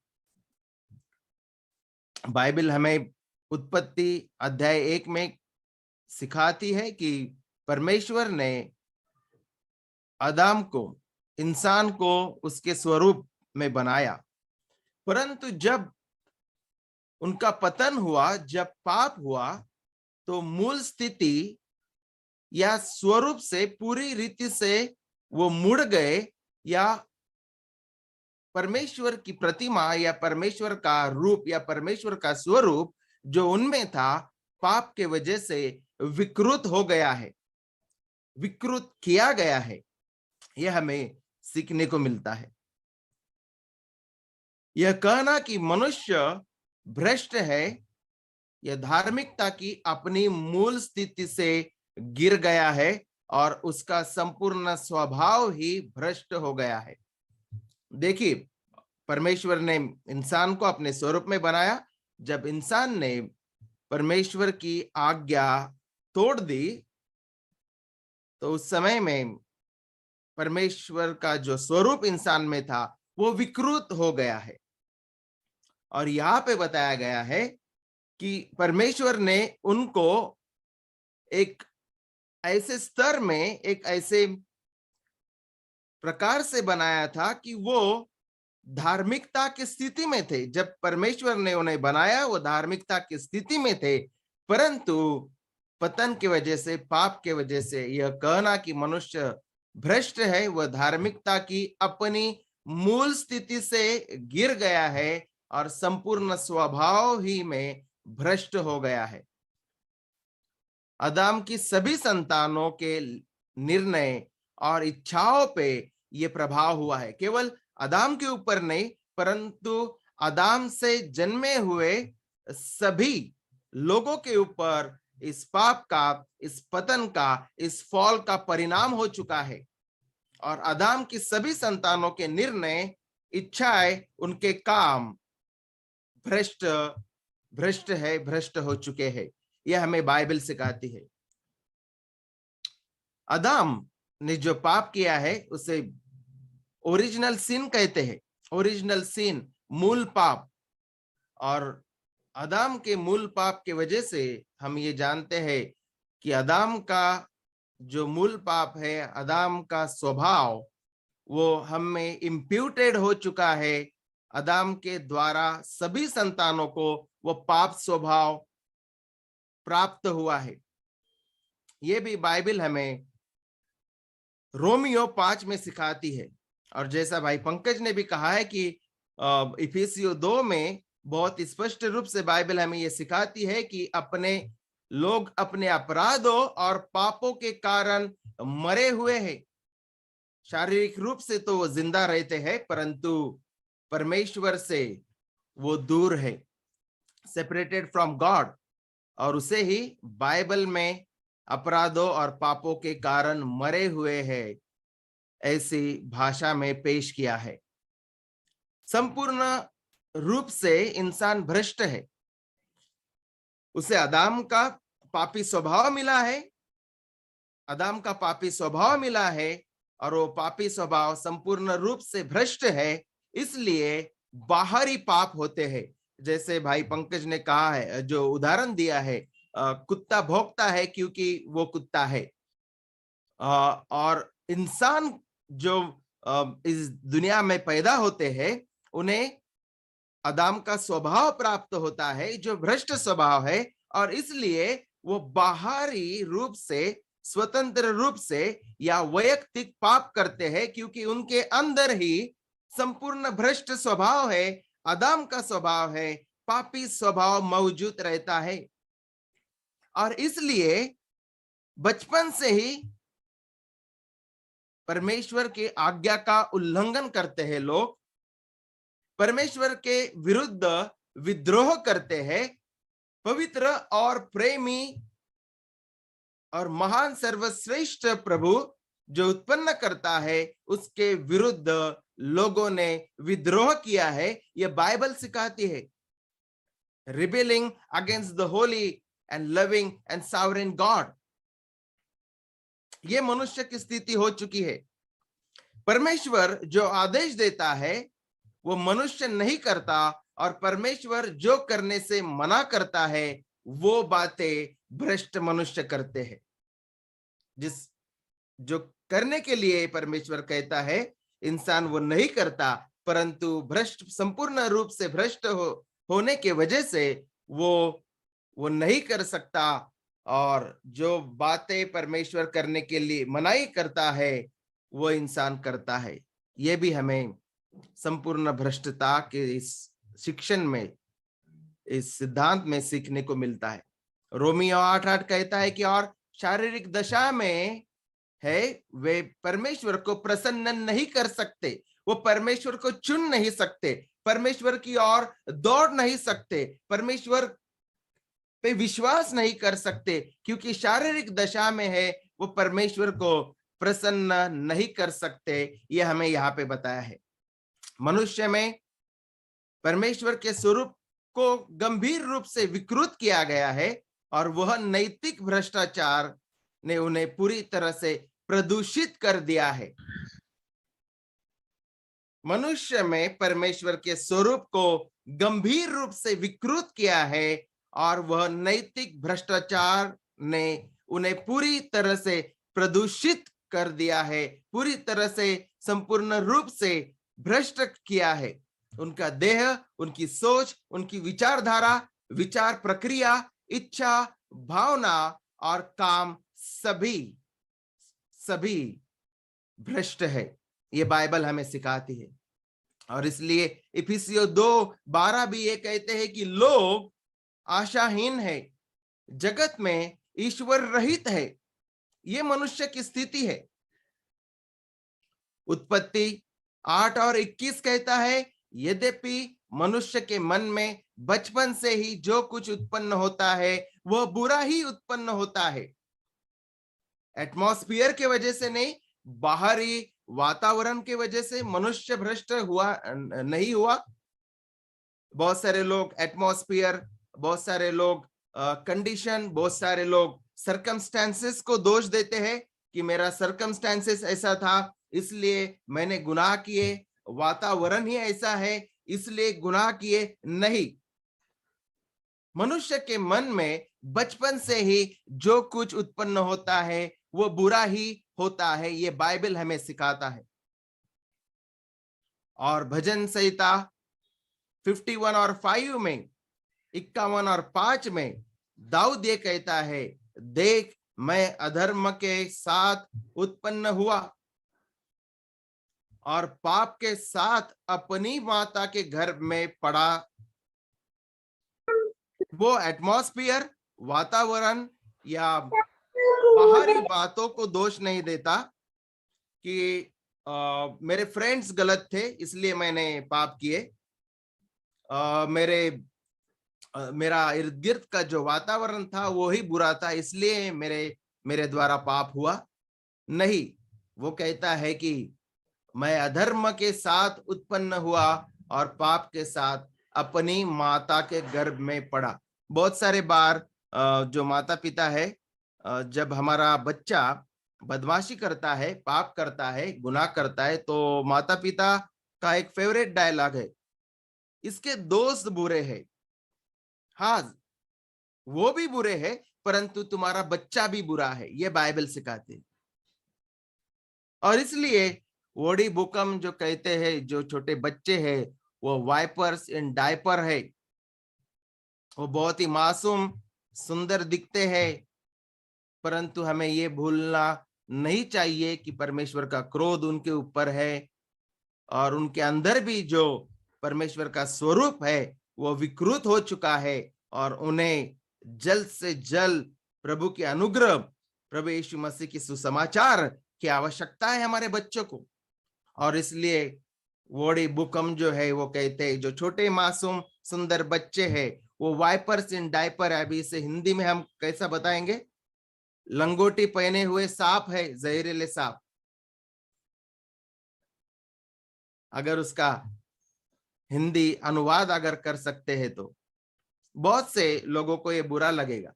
बाइबल हमें उत्पत्ति अध्याय 1 में सिखाती है कि परमेश्वर ने आदम को, इंसान को उसके स्वरूप में बनाया, परंतु जब उनका पतन हुआ, जब पाप हुआ, तो मूल स्थिति या स्वरूप से पूरी रीति से वो मुड़ गए, या परमेश्वर की प्रतिमा या परमेश्वर का रूप या परमेश्वर का स्वरूप जो उनमें था पाप के वजह से विकृत हो गया है, विकृत किया गया है। यह हमें सीखने को मिलता है। यह कहना कि मनुष्य भ्रष्ट है, यह धार्मिकता की अपनी मूल स्थिति से गिर गया है और उसका संपूर्ण स्वभाव ही भ्रष्ट हो गया है। देखिए, परमेश्वर ने इंसान को अपने स्वरूप में बनाया। जब इंसान ने परमेश्वर की आज्ञा तोड़ दी, तो उस समय में परमेश्वर का जो स्वरूप इंसान में था वो विकृत हो गया है। और यहाँ पे बताया गया है कि परमेश्वर ने उनको एक ऐसे स्तर में, एक ऐसे प्रकार से बनाया था कि वो धार्मिकता की स्थिति में थे। जब परमेश्वर ने उन्हें बनाया वो धार्मिकता की स्थिति में थे, परंतु पतन की वजह से, पाप के वजह से यह कहना कि मनुष्य भ्रष्ट है, वह धार्मिकता की अपनी मूल स्थिति से गिर गया है और संपूर्ण स्वभाव ही में भ्रष्ट हो गया है। आदम की सभी संतानों के निर्णय और इच्छाओं पे ये प्रभाव हुआ है। केवल आदाम के ऊपर नहीं, परंतु आदाम से जन्मे हुए सभी लोगों के ऊपर इस पाप का, इस पतन का, इस फॉल का परिणाम हो चुका है। और आदाम की सभी संतानों के निर्णय, इच्छाएं, उनके काम भ्रष्ट भ्रष्ट हो चुके हैं। यह हमें बाइबल सिखाती है। आदाम ने जो पाप किया है उसे ओरिजिनल सिन कहते हैं। ओरिजिनल सिन, मूल पाप। और आदाम के मूल पाप के वजह से हम ये जानते हैं कि आदाम का जो मूल पाप है, आदाम का स्वभाव, वो हम में इम्प्यूटेड हो चुका है। आदाम के द्वारा सभी संतानों को वो पाप स्वभाव प्राप्त हुआ है। ये भी बाइबल हमें रोमियो 5 में सिखाती है। और जैसा भाई पंकज ने भी कहा है कि इफिसियों 2 में बहुत स्पष्ट रूप से बाइबल हमें ये सिखाती है कि अपने लोग अपने अपराधों और पापों के कारण मरे हुए हैं। शारीरिक रूप से तो वो जिंदा रहते हैं, परंतु परमेश्वर से वो दूर है, सेपरेटेड फ्रॉम गॉड। और उसे ही बाइबल में अपराधों और पापों के कारण मरे हुए हैं ऐसी भाषा में पेश किया है। संपूर्ण रूप से इंसान भ्रष्ट है। उसे आदाम का पापी स्वभाव मिला है, आदाम का पापी स्वभाव मिला है, और वो पापी स्वभाव संपूर्ण रूप से भ्रष्ट है, इसलिए बाहरी पाप होते हैं। जैसे भाई पंकज ने कहा है, जो उदाहरण दिया है, कुत्ता भौंकता है क्योंकि वो कुत्ता है। और इंसान जो इस दुनिया में पैदा होते हैं, उन्हें आदाम का स्वभाव प्राप्त होता है जो भ्रष्ट स्वभाव है, और इसलिए वो बाहरी रूप से, स्वतंत्र रूप से या वैयक्तिक पाप करते हैं, क्योंकि उनके अंदर ही संपूर्ण भ्रष्ट स्वभाव है, आदाम का स्वभाव है, पापी स्वभाव मौजूद रहता है। और इसलिए बचपन से ही परमेश्वर के आज्ञा का उल्लंघन करते हैं लोग, परमेश्वर के विरुद्ध विद्रोह करते हैं। पवित्र और प्रेमी और महान सर्वश्रेष्ठ प्रभु जो उत्पन्न करता है, उसके विरुद्ध लोगों ने विद्रोह किया है। यह बाइबल सिखाती है। Rebelling against the Holi and loving and sovereign God, यह मनुष्य की स्थिति हो चुकी है। परमेश्वर जो आदेश देता है वो मनुष्य नहीं करता, और परमेश्वर जो करने से मना करता है वो बातें भ्रष्ट मनुष्य करते हैं। जो करने के लिए परमेश्वर कहता है, इंसान वो नहीं करता, परंतु भ्रष्ट, संपूर्ण रूप से भ्रष्ट होने के वजह से वो नहीं कर सकता। और जो बातें परमेश्वर करने के लिए मनाही करता है वो इंसान करता है। ये भी हमें संपूर्ण भ्रष्टता के इस शिक्षण में, इस सिद्धांत में सीखने को मिलता है। रोमियो 8:8 कहता है कि और शारीरिक दशा में है वे परमेश्वर को प्रसन्न नहीं कर सकते, वो परमेश्वर को चुन नहीं सकते, परमेश्वर की ओर दौड़ नहीं सकते, परमेश्वर पे विश्वास नहीं कर सकते, क्योंकि शारीरिक दशा में है वो परमेश्वर को प्रसन्न नहीं कर सकते। यह हमें यहाँ पे बताया है। मनुष्य में परमेश्वर के स्वरूप को गंभीर रूप से विकृत किया गया है, और वह नैतिक भ्रष्टाचार ने उन्हें पूरी तरह से प्रदूषित कर दिया है। मनुष्य में परमेश्वर के स्वरूप को गंभीर रूप से विकृत किया है, और वह नैतिक भ्रष्टाचार ने उन्हें पूरी तरह से प्रदूषित कर दिया है, पूरी तरह से संपूर्ण रूप से भ्रष्ट किया है। उनका देह, उनकी सोच, उनकी विचारधारा, विचार प्रक्रिया, इच्छा, भावना और काम सभी भ्रष्ट है। ये बाइबल हमें सिखाती है। और इसलिए इफिसियों 2:12 भी ये कहते हैं कि लोग आशाहीन है, जगत में ईश्वर रहित है। ये मनुष्य की स्थिति है। उत्पत्ति 8:21 कहता है, यद्यपि मनुष्य के मन में बचपन से ही जो कुछ उत्पन्न होता है वह बुरा ही उत्पन्न होता है। एटमॉस्फियर के वजह से नहीं, बाहरी वातावरण के वजह से मनुष्य भ्रष्ट हुआ नहीं हुआ। बहुत सारे लोग एटमॉस्फियर, बहुत सारे लोग कंडीशन, बहुत सारे लोग सर्कमस्टेंसेस को दोष देते हैं कि मेरा सर्कमस्टेंसेस ऐसा था इसलिए मैंने गुनाह किए, वातावरण ही ऐसा है इसलिए गुनाह किए। नहीं, मनुष्य के मन में बचपन से ही जो कुछ उत्पन्न होता है वो बुरा ही होता है, ये बाइबल हमें सिखाता है। और भजन संहिता 51 और 5 में, 51 और 5 में दाऊद ये कहता है, देख मैं अधर्म के साथ उत्पन्न हुआ और पाप के साथ अपनी माता के गर्भ में पड़ा। वो एटमॉस्फियर, वातावरण या बाहरी बातों को दोष नहीं देता कि मेरे फ्रेंड्स गलत थे इसलिए मैंने पाप किए, मेरा इर्द गिर्द का जो वातावरण था वो ही बुरा था इसलिए मेरे द्वारा पाप हुआ। नहीं, वो कहता है कि मैं अधर्म के साथ उत्पन्न हुआ और पाप के साथ अपनी माता के गर्भ में पड़ा। बहुत सारे बार जो माता पिता है, जब हमारा बच्चा बदमाशी करता है, पाप करता है, गुनाह करता है, तो माता पिता का एक फेवरेट डायलॉग है, इसके दोस्त बुरे हैं। हाँ, वो भी बुरे हैं परंतु तुम्हारा बच्चा भी बुरा है, ये बाइबल सिखाते हैं। और इसलिए वोडी बुकम जो कहते हैं जो छोटे बच्चे हैं वो वाइपर्स इन डायपर है, वो बहुत ही मासूम सुंदर दिखते हैं, परंतु हमें ये भूलना नहीं चाहिए कि परमेश्वर का क्रोध उनके ऊपर है और उनके अंदर भी जो परमेश्वर का स्वरूप है वो विकृत हो चुका है और उन्हें जल्द से जल्द प्रभु के अनुग्रह, प्रभु यीशु मसीह की सुसमाचार की आवश्यकता है हमारे बच्चों को। और इसलिए वोडी बुकम जो है वो कहते हैं जो छोटे मासूम सुंदर बच्चे हैं वो वाइपर्स इन डायपर है। अभी इसे हिंदी में हम कैसा बताएंगे? लंगोटी पहने हुए सांप है, जहरीले सांप। अगर उसका हिंदी अनुवाद अगर कर सकते हैं तो बहुत से लोगों को ये बुरा लगेगा।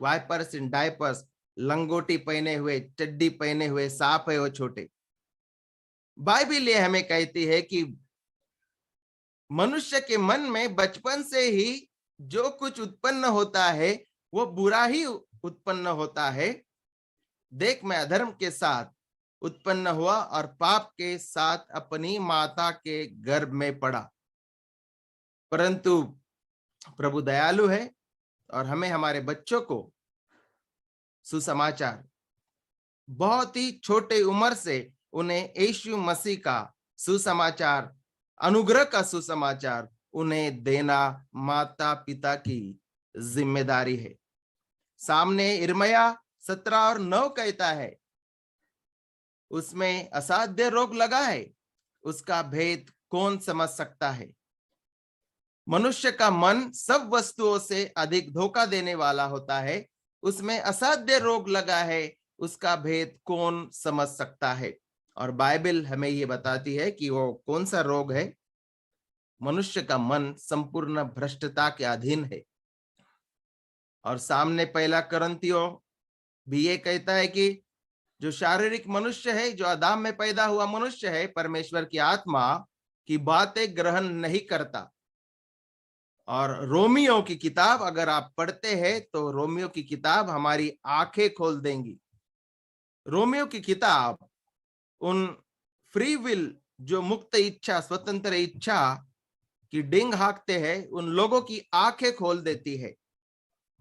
वाइपर्स इन डायपर्स, लंगोटी पहने हुए, चड्डी पहने हुए सांप है वो छोटे। बाइबल ये हमें कहती है कि मनुष्य के मन में बचपन से ही जो कुछ उत्पन्न होता है वो बुरा ही उत्पन्न होता है। देख मैं अधर्म के साथ उत्पन्न हुआ और पाप के साथ अपनी माता के गर्भ में पड़ा। परंतु प्रभु दयालु है और हमें हमारे बच्चों को सुसमाचार बहुत ही छोटे उम्र से उन्हें यीशु मसीह का सुसमाचार, अनुग्रह का सुसमाचार उन्हें देना माता पिता की जिम्मेदारी है। सामने यिर्मयाह 17 और 9 कहता है, उसमें असाध्य रोग लगा है, उसका भेद कौन समझ सकता है? मनुष्य का मन सब वस्तुओं से अधिक धोखा देने वाला होता है, उसमें असाध्य रोग लगा है, उसका भेद कौन समझ सकता है? और बाइबल हमें ये बताती है कि वो कौन सा रोग है। मनुष्य का मन संपूर्ण भ्रष्टता के अधीन है। और सामने पहला करंथियों भी ये कहता है कि जो शारीरिक मनुष्य है, जो आदम में पैदा हुआ मनुष्य है, परमेश्वर की आत्मा की बातें ग्रहण नहीं करता। और रोमियो की किताब अगर आप पढ़ते हैं तो रोमियो की किताब हमारी आंखें खोल देंगी। रोमियो की किताब उन फ्री विल, जो मुक्त इच्छा, स्वतंत्र इच्छा की डिंग हाँकते हैं, उन लोगों की आंखें खोल देती है।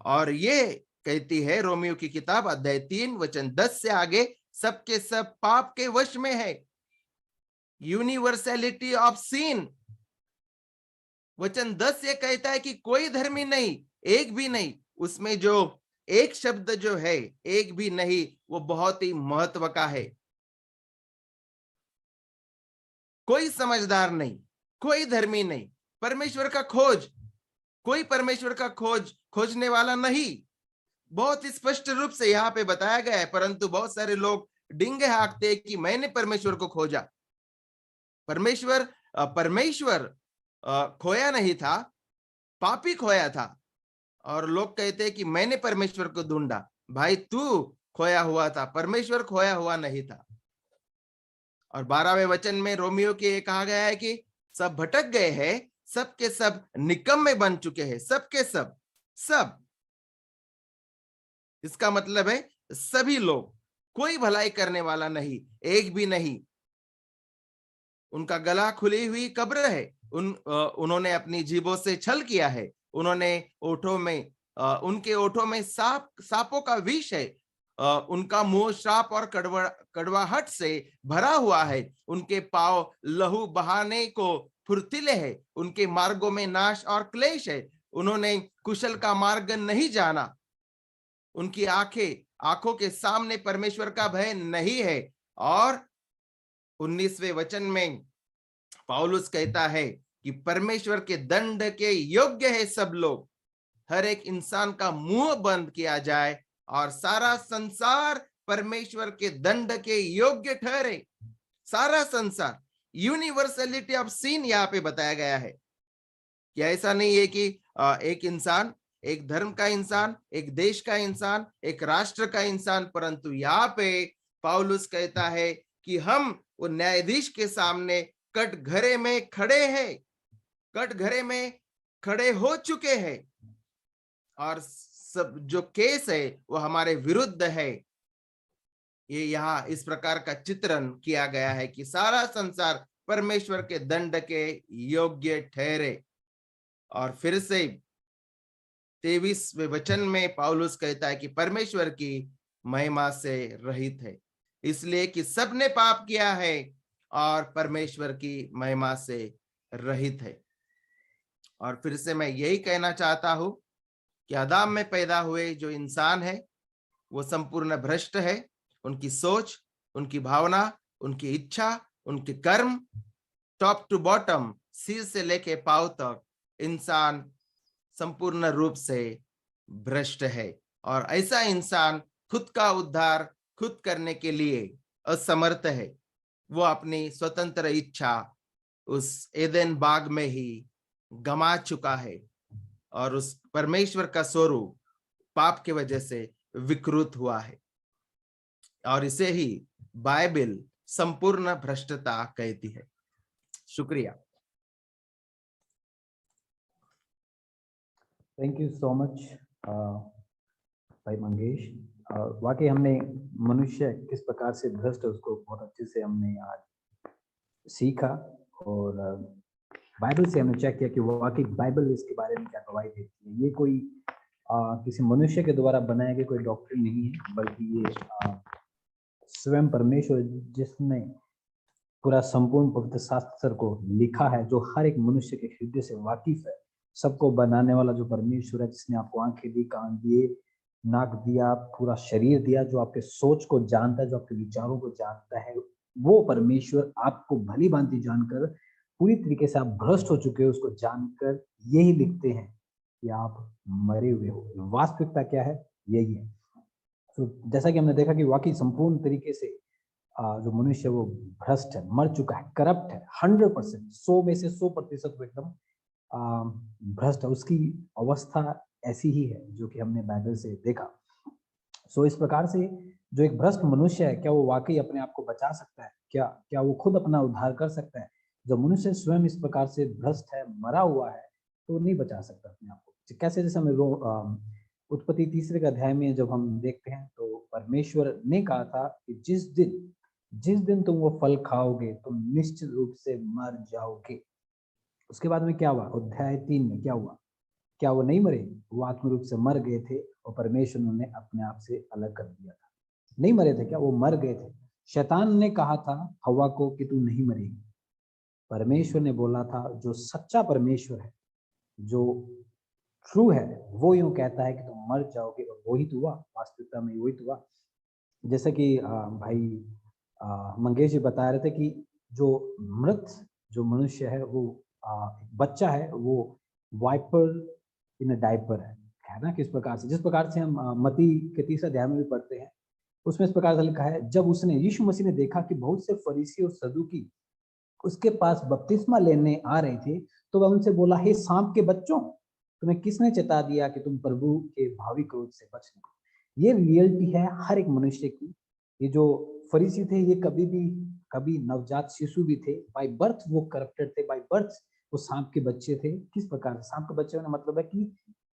और ये कहती है रोमियो की किताब अध्याय 3 वचन 10 से आगे, सबके सब पाप के वश में है। Universality of scene. वचन 10 ये कहता है कि कोई धर्मी नहीं, एक भी नहीं। उसमें जो एक शब्द जो है, एक भी नहीं, वो बहुत ही महत्व का है। कोई समझदार नहीं, कोई धर्मी नहीं, परमेश्वर का खोज, कोई परमेश्वर का खोजने वाला नहीं। बहुत स्पष्ट रूप से यहाँ पे बताया गया है, परंतु बहुत सारे लोग डिंगे हाँकते हैं कि मैंने परमेश्वर को खोजा। परमेश्वर खोया नहीं था, पापी खोया था। और लोग कहते हैं कि मैंने परमेश्वर को ढूंढा। भाई तू खोया हुआ था, परमेश्वर खोया हुआ नहीं था। और 12वें वचन में रोमियो के कहा गया है कि सब भटक गए हैं, सब के सब निकम्मे बन चुके हैं, सब के सब। इसका मतलब है सभी लोग, कोई भलाई करने वाला नहीं, एक भी नहीं। उनका गला खुली हुई कब्र है। उन्होंने अपनी जीभों से छल किया है। उनके ओठों में सांपों का विष है। उनका मुंह श्राप और कड़वाहट से भरा हुआ है। उनके पांव लहू बहाने को फुर्तीले है। उनके मार्गों में नाश और क्लेश है। उन्होंने कुशल का मार्ग नहीं जाना। उनकी आंखों के सामने परमेश्वर का भय नहीं है। और 19वें वचन में पौलुस कहता है कि परमेश्वर के दंड के योग्य है सब लोग। हर एक इंसान का मुंह बंद किया जाए और सारा संसार परमेश्वर के दंड के योग्य ठहरे। सारा संसार, यूनिवर्सलिटी ऑफ सीन यहाँ पे बताया गया है कि ऐसा नहीं है कि एक इंसान, एक धर्म का इंसान, एक देश का इंसान, एक राष्ट्र का इंसान, परंतु यहाँ पे पौलुस कहता है कि हम वो न्यायाधीश के सामने कटघरे में खड़े हैं, कटघरे में खड़े हो चुके हैं। और सब जो केस है वो हमारे विरुद्ध है। ये यहाँ इस प्रकार का चित्रण किया गया है कि सारा संसार परमेश्वर के दंड के योग्य ठहरे। और फिर से 23वें वचन में पौलुस कहता है कि परमेश्वर की महिमा से रहित है, इसलिए कि सबने पाप किया है और परमेश्वर की महिमा से रहित है। और फिर से मैं यही कहना चाहता हूं कि आदम में पैदा हुए जो इंसान है वो संपूर्ण भ्रष्ट है। उनकी सोच, उनकी भावना, उनकी इच्छा, उनके कर्म, टॉप टू बॉटम, सिर से लेके पांव तक इंसान संपूर्ण रूप से भ्रष्ट है। और ऐसा इंसान खुद का उद्धार खुद करने के लिए असमर्थ है। वो अपनी स्वतंत्र इच्छा उस एदेन बाग में ही गमा चुका है और उस परमेश्वर का स्वरूप पाप की वजह से विकृत हुआ है। और इसे ही बाइबल संपूर्ण भ्रष्टता कहती है। शुक्रिया। थैंक यू सो मच भाई मंगेश। वाकई हमने मनुष्य किस प्रकार से भ्रष्ट है उसको बहुत अच्छे से हमने आज सीखा। और बाइबल से हमने चेक किया कि वाकई बाइबल इसके बारे में क्या गवाही देती है। ये कोई किसी मनुष्य के द्वारा बनाया गया कोई डॉक्ट्रिन नहीं है, बल्कि ये स्वयं परमेश्वर जिसने पूरा संपूर्ण पवित्र शास्त्र को लिखा है, जो हर एक मनुष्य के हृदय से वाकिफ है, सबको बनाने वाला जो परमेश्वर है, जिसने आपको आंखें दी, कान दिए, नाक दिया, पूरा शरीर दिया, जो आपके सोच को जानता है, जो आपके विचारों को जानता है, वो परमेश्वर आपको भली भांति जानकर पूरी तरीके से आप भ्रष्ट हो चुके हो उसको जानकर यही लिखते हैं कि आप मरे हुए हो। वास्तविकता क्या है? यही है। तो जैसा कि हमने देखा कि वाकई संपूर्ण तरीके से जो मनुष्य वो भ्रष्ट है, मर चुका है, करप्ट है, 100%, 100 में से 100% वो एकदम भ्रष्ट है। उसकी अवस्था ऐसी ही है जो कि हमने बाइबल से देखा। सो इस प्रकार से जो एक भ्रष्ट मनुष्य है, क्या वो वाकई अपने आप को बचा सकता है? क्या वो खुद अपना उद्धार कर सकता है? जब मनुष्य स्वयं इस प्रकार से भ्रष्ट है, मरा हुआ है, तो नहीं बचा सकता अपने आप को। कैसे? जैसे हमें उत्पत्ति 3 अध्याय में जब हम देखते हैं तो परमेश्वर ने कहा था कि जिस दिन तुम वो फल खाओगे तुम निश्चित रूप से मर जाओगे। उसके बाद में क्या हुआ? अध्याय 3 में क्या हुआ? क्या वो नहीं मरे? वो आत्म रूप से मर गए थे और परमेश्वर ने अपने आप से अलग कर दिया था। नहीं मरे थे क्या? वो मर गए थे। शैतान ने कहा था हवा को कि तू नहीं मरेगी। परमेश्वर ने बोला था, जो सच्चा परमेश्वर है, जो ट्रू है, वो यूं कहता है कि तुम मर जाओगे, और वही तो हुआ। वास्तविकता में वही तो हुआ। जैसे कि भाई मंगेश जी बता रहे थे कि जो मृत जो मनुष्य है वो बच्चा है, वो वाइपर इन अ डायपर है ना। किस प्रकार से, जिस प्रकार से हम मत्ती के 30 अध्याय में भी पढ़ते हैं, उसमें इस प्रकार से लिखा है, जब उसने यीशु मसीह ने देखा कि बहुत से फरीसी और सदूकी उसके पास बपतिस्मा लेने आ रहे थे, तो वह उनसे बोला, हे सांप के बच्चों, तुम्हें किसने चेता दिया कि तुम प्रभु के भावी क्रोध से बचना। ये रियलिटी है हर एक मनुष्य की। ये जो फरीसी थे, ये कभी नवजात शिशु भी थे, बाय बर्थ वो करप्टेड थे, बाय बर्थ वो सांप के बच्चे थे। किस प्रकार से सांप के बच्चे होने मतलब है कि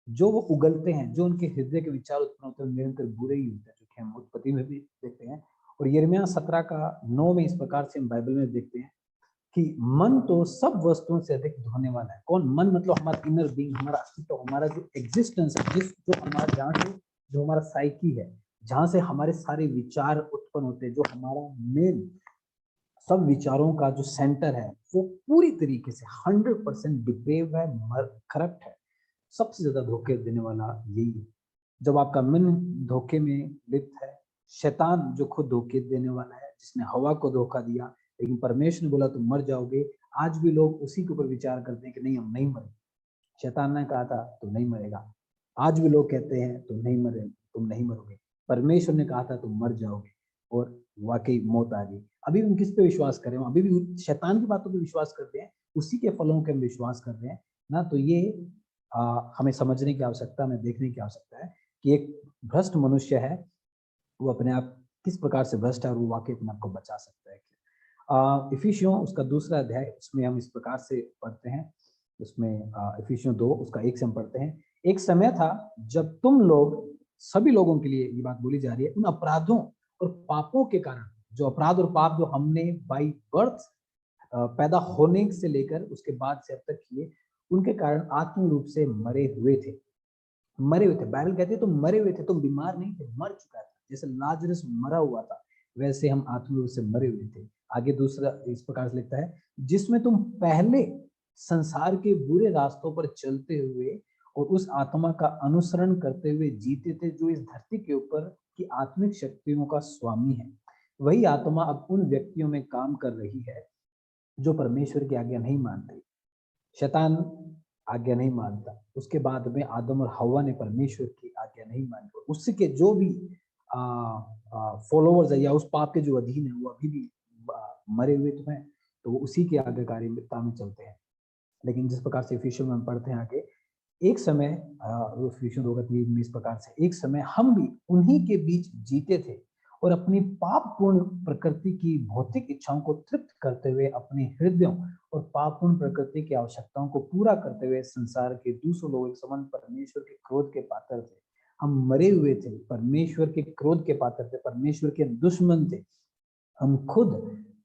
जो वो उगलते हैं, जो उनके हृदय के विचार उत्पन्न होते हैं, निरंतर बुरे ही होते हैं, जो कि हम उत्पत्ति में भी देखते हैं। और यिर्मयाह 17:9 में इस प्रकार से हम बाइबल में देखते हैं कि मन तो सब वस्तुओं से अधिक धोने वाला है। कौन? मन मतलब हमारा इनर बीइंग, हमारा अस्तित्व, हमारा जो एग्जिस्टेंस है, जो हमारा जहाँ से जो हमारा साइकी है, जहाँ से हमारे सारे विचार उत्पन्न होते हैं, जो हमारा मेन सब विचारों का जो सेंटर है, वो पूरी तरीके से 100% डिप्रेव है, करप्ट है। सबसे ज्यादा धोखे देने वाला यही है। जब आपका मन धोखे में लिप्त है, शैतान जो खुद धोखे देने वाला है, जिसने हवा को धोखा दिया, लेकिन परमेश्वर ने बोला तुम मर जाओगे। आज भी लोग उसी के ऊपर विचार करते हैं कि नहीं, हम नहीं मरेंगे। शैतान ने कहा था तुम नहीं मरेगा। आज भी लोग कहते हैं तुम नहीं मरे, तुम नहीं मरोगे। परमेश्वर ने कहा था तुम मर जाओगे, और वाकई मौत आ गई। अभी हम किस पे विश्वास करें? अभी भी शैतान की बातों पे विश्वास करते हैं, उसी के फलों के हम विश्वास कर रहे हैं ना। तो ये हमें समझने की आवश्यकता, हमें देखने की आवश्यकता है कि एक भ्रष्ट मनुष्य है, वो अपने आप किस प्रकार से भ्रष्ट है और वो वाकई अपने आप को बचा सकता है। इफिसियों उसका 2 अध्याय, उसमें हम इस प्रकार से पढ़ते हैं। उसमें इफिसियों 2 उसका 1 से हम पढ़ते हैं। एक समय था जब तुम लोग, सभी लोगों के लिए ये बात बोली जा रही है, उन अपराधों और पापों के कारण, जो अपराध और पाप जो हमने बाई बर्थ पैदा होने से लेकर उसके बाद से अब तक किए, उनके कारण आत्मिक रूप से मरे हुए थे। बाइबल कहती है तुम मरे हुए थे, तुम बीमार नहीं थे, मर चुका था। जैसे लाजरस मरा हुआ था, वैसे हम आत्मिक रूप से मरे हुए थे। आगे दूसरा इस प्रकार से लिखता है, जिसमें तुम पहले संसार के बुरे रास्तों पर चलते हुए और उस आत्मा का अनुसरण करते हुए जीते थे, जो इस धरती के ऊपर की आत्मिक शक्तियों का स्वामी है। वही आत्मा अब उन व्यक्तियों में काम कर रही है जो परमेश्वर की आज्ञा नहीं मानते। शैतान आज्ञा नहीं मानता, उसके बाद में आदम और हवा ने परमेश्वर की आज्ञा नहीं मानी, और उसके जो भी फॉलोअर्स है या उस पाप के जो अधीन है, वो अभी भी मरे हुए तो हैं, तो वो उसी की आज्ञाकारिता में चलते हैं। लेकिन जिस प्रकार से इफिसियों में हम पढ़ते हैं आगे, एक समय इफिसियों 2:3 में इस प्रकार से, एक समय हम भी उन्हीं के बीच जीते थे और अपनी पापपूर्ण प्रकृति की भौतिक इच्छाओं को तृप्त करते हुए अपने हृदयों और पापपूर्ण प्रकृति की आवश्यकताओं को पूरा करते हुए संसार के दूसरों लोगों के समान परमेश्वर के क्रोध के पात्र थे। हम मरे हुए थे, परमेश्वर के क्रोध के पात्र थे, परमेश्वर के दुश्मन थे। हम खुद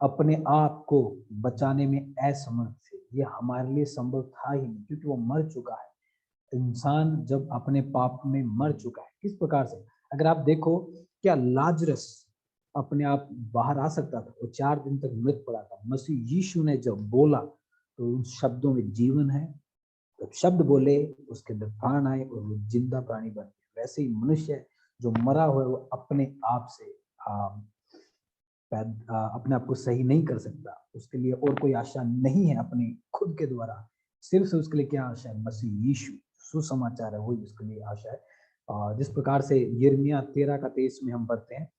अपने आप को बचाने में असमर्थ थे। ये हमारे लिए संभव था ही नहीं, क्योंकि वो मर चुका है। इंसान जब अपने पाप में मर चुका है, किस प्रकार से, अगर आप देखो, क्या लाजरस अपने आप बाहर आ सकता था? वो 4 दिन तक मृत पड़ा था। मसीह यीशु ने जब बोला तो उन शब्दों में जीवन है। जब शब्द बोले उसके अंदर प्राण आए और वो जिंदा प्राणी बन गए। वैसे ही मनुष्य जो मरा हुआ है, वो अपने आप से अपने आप को सही नहीं कर सकता। उसके लिए और कोई आशा नहीं है अपने खुद के द्वारा। सिर्फ से उसके लिए क्या आशा है? मसीह यीशु सुसमाचार है, वही उसके लिए आशा है। जिस प्रकार से यिर्मयाह 13:23 में हम पढ़ते हैं,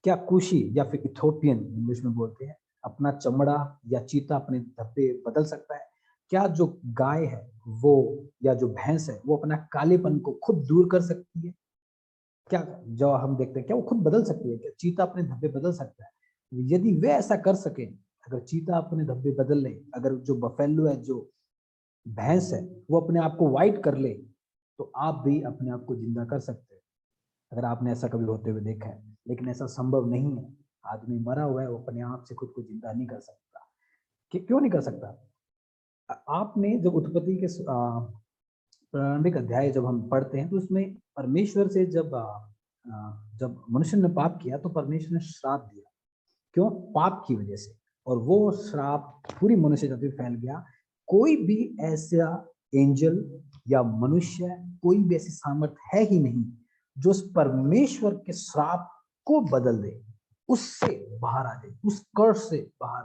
क्या कुशी या फिर इथोपियन इंग्लिश में बोलते हैं, अपना चमड़ा या चीता अपने धब्बे बदल सकता है? क्या जो गाय है वो या जो भैंस है वो अपना कालेपन को खुद दूर कर सकती है? क्या जो हम देखते हैं, क्या वो खुद बदल सकती है? क्या चीता अपने धब्बे बदल सकता है? यदि वे ऐसा कर सके, अगर चीता अपने धब्बे बदल ले, अगर जो बफेलो है, जो भैंस है, वो अपने आप को व्हाइट कर ले, तो आप भी अपने आप को जिंदा कर सकते हैं, अगर आपने ऐसा कभी होते हुए देखा है। लेकिन ऐसा संभव नहीं है। आदमी मरा हुआ है, वो अपने आप से खुद को जिंदा नहीं कर सकता। क्यों नहीं कर सकता? आपने जब उत्पत्ति के प्रारंभिक अध्याय जब हम पढ़ते हैं, तो उसमें परमेश्वर से जब मनुष्य ने पाप किया, तो परमेश्वर ने श्राप दिया। क्यों? पाप की वजह से। और वो श्राप पूरी मनुष्य जाति में फैल गया। कोई भी ऐसा एंजल या मनुष्य, कोई भी ऐसी सामर्थ्य है ही नहीं जो उस परमेश्वर के श्राप को बदल दे, उससे बाहर आ जाए, उस कर्स से बाहर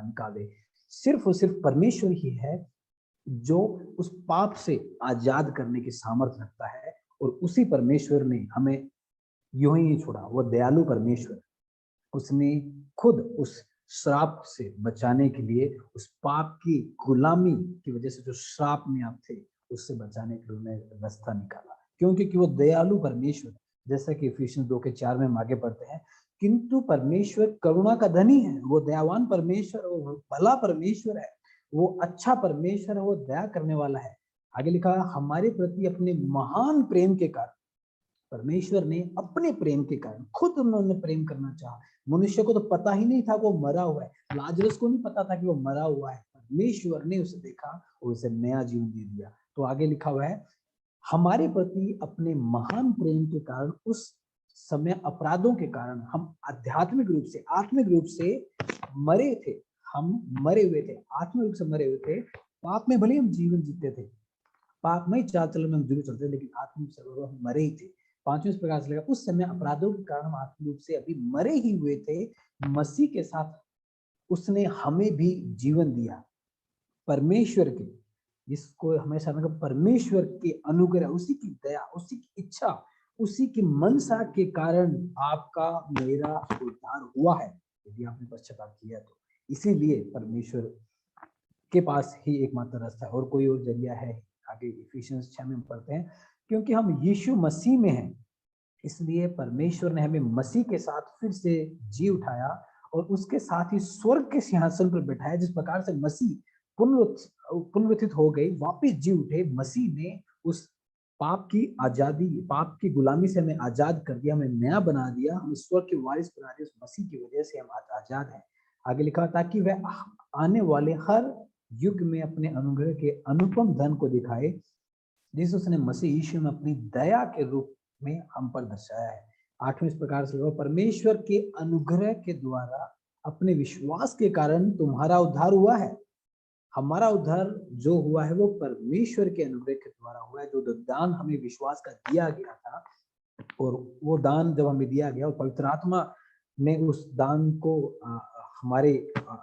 निकाल दे। सिर्फ और सिर्फ परमेश्वर ही है जो उस पाप से आजाद करने की सामर्थ्य रखता है, और उसी परमेश्वर ने हमें यूं ही नहीं छोड़ा। वो दयालु परमेश्वर, उसने खुद उस श्राप से बचाने के लिए, उस पाप की गुलामी की वजह से जो श्राप में आप थे, उससे बचाने के लिए उन्होंने रास्ता निकाला, क्योंकि वो दयालु परमेश्वर, जैसा कि इफिसियंस 2:4 में हम आगे पढ़ते हैं, किंतु परमेश्वर करुणा का धनी है, वो दयावान परमेश्वर, वो भला परमेश्वर है, वो अच्छा परमेश्वर है, वो दया करने वाला है। आगे लिखा, हमारे प्रति अपने महान प्रेम के कारण, परमेश्वर ने अपने प्रेम के कारण खुद उन्होंने प्रेम करना चाहा। मनुष्य को तो पता ही नहीं था वो मरा हुआ है, लाजरस को नहीं पता था कि वो मरा हुआ है, परमेश्वर ने उसे देखा और उसे नया जीवन दे दिया। तो आगे लिखा हुआ है, हमारे प्रति अपने महान प्रेम के कारण, उस समय अपराधों के कारण हम आध्यात्मिक रूप से, आत्मिक रूप से मरे थे, हम मरे हुए थे, आत्मिक रूप से मरे हुए थे। पाप में भले हम जीवन जीते थे, पाप में चाल चलन में हम जीवन चलते थे, लेकिन आत्मिक रूप से हम मरे ही थे। 5वें प्रकार से लगा, उस समय अपराधों के कारण हम आत्मिक रूप से अभी मरे ही हुए थे, मसीह के साथ उसने हमें भी जीवन दिया। परमेश्वर के, जिसको हमेशा मतलब परमेश्वर के अनुग्रह, उसी की दया, उसी की इच्छा, उसी की मनसा के कारण आपका मेरा उद्धार हुआ है, यदि आपने पश्चाताप किया तो। इसीलिए परमेश्वर के पास ही एकमात्र रास्ता है, और कोई और जरिया है। आगे इफिसियंस 6 में पढ़ते हैं, क्योंकि हम यीशु मसीह में हैं, इसलिए परमेश्वर ने हमें मसीह के साथ फिर से जी उठाया और उसके साथ ही स्वर्ग के सिंहासन पर बैठाया। जिस प्रकार से मसीह पुनरुत्थित हो गए, वापस जी उठे, मसीह ने उस पाप की आजादी, पाप की गुलामी से हमें आजाद कर दिया, हमें नया बना दिया, हमें स्वर्ग के वारिस बना दिया। उस मसीह की वजह से हम आजाद हैं। आगे लिखा, ताकि वह आने वाले हर युग में अपने अनुग्रह के अनुपम धन को दिखाए, जिसे उसने मसीह यीशु में अपनी दया के रूप में हम पर दर्शाया है। 8वें इस प्रकार से, परमेश्वर के अनुग्रह के द्वारा अपने विश्वास के कारण तुम्हारा उद्धार हुआ है। हमारा उद्धार जो हुआ है वो परमेश्वर के अनुग्रह के द्वारा हुआ है, जो दान हमें विश्वास का दिया गया था, और वो दान जब हमें दिया गया और पवित्र आत्मा ने उस दान को हमारे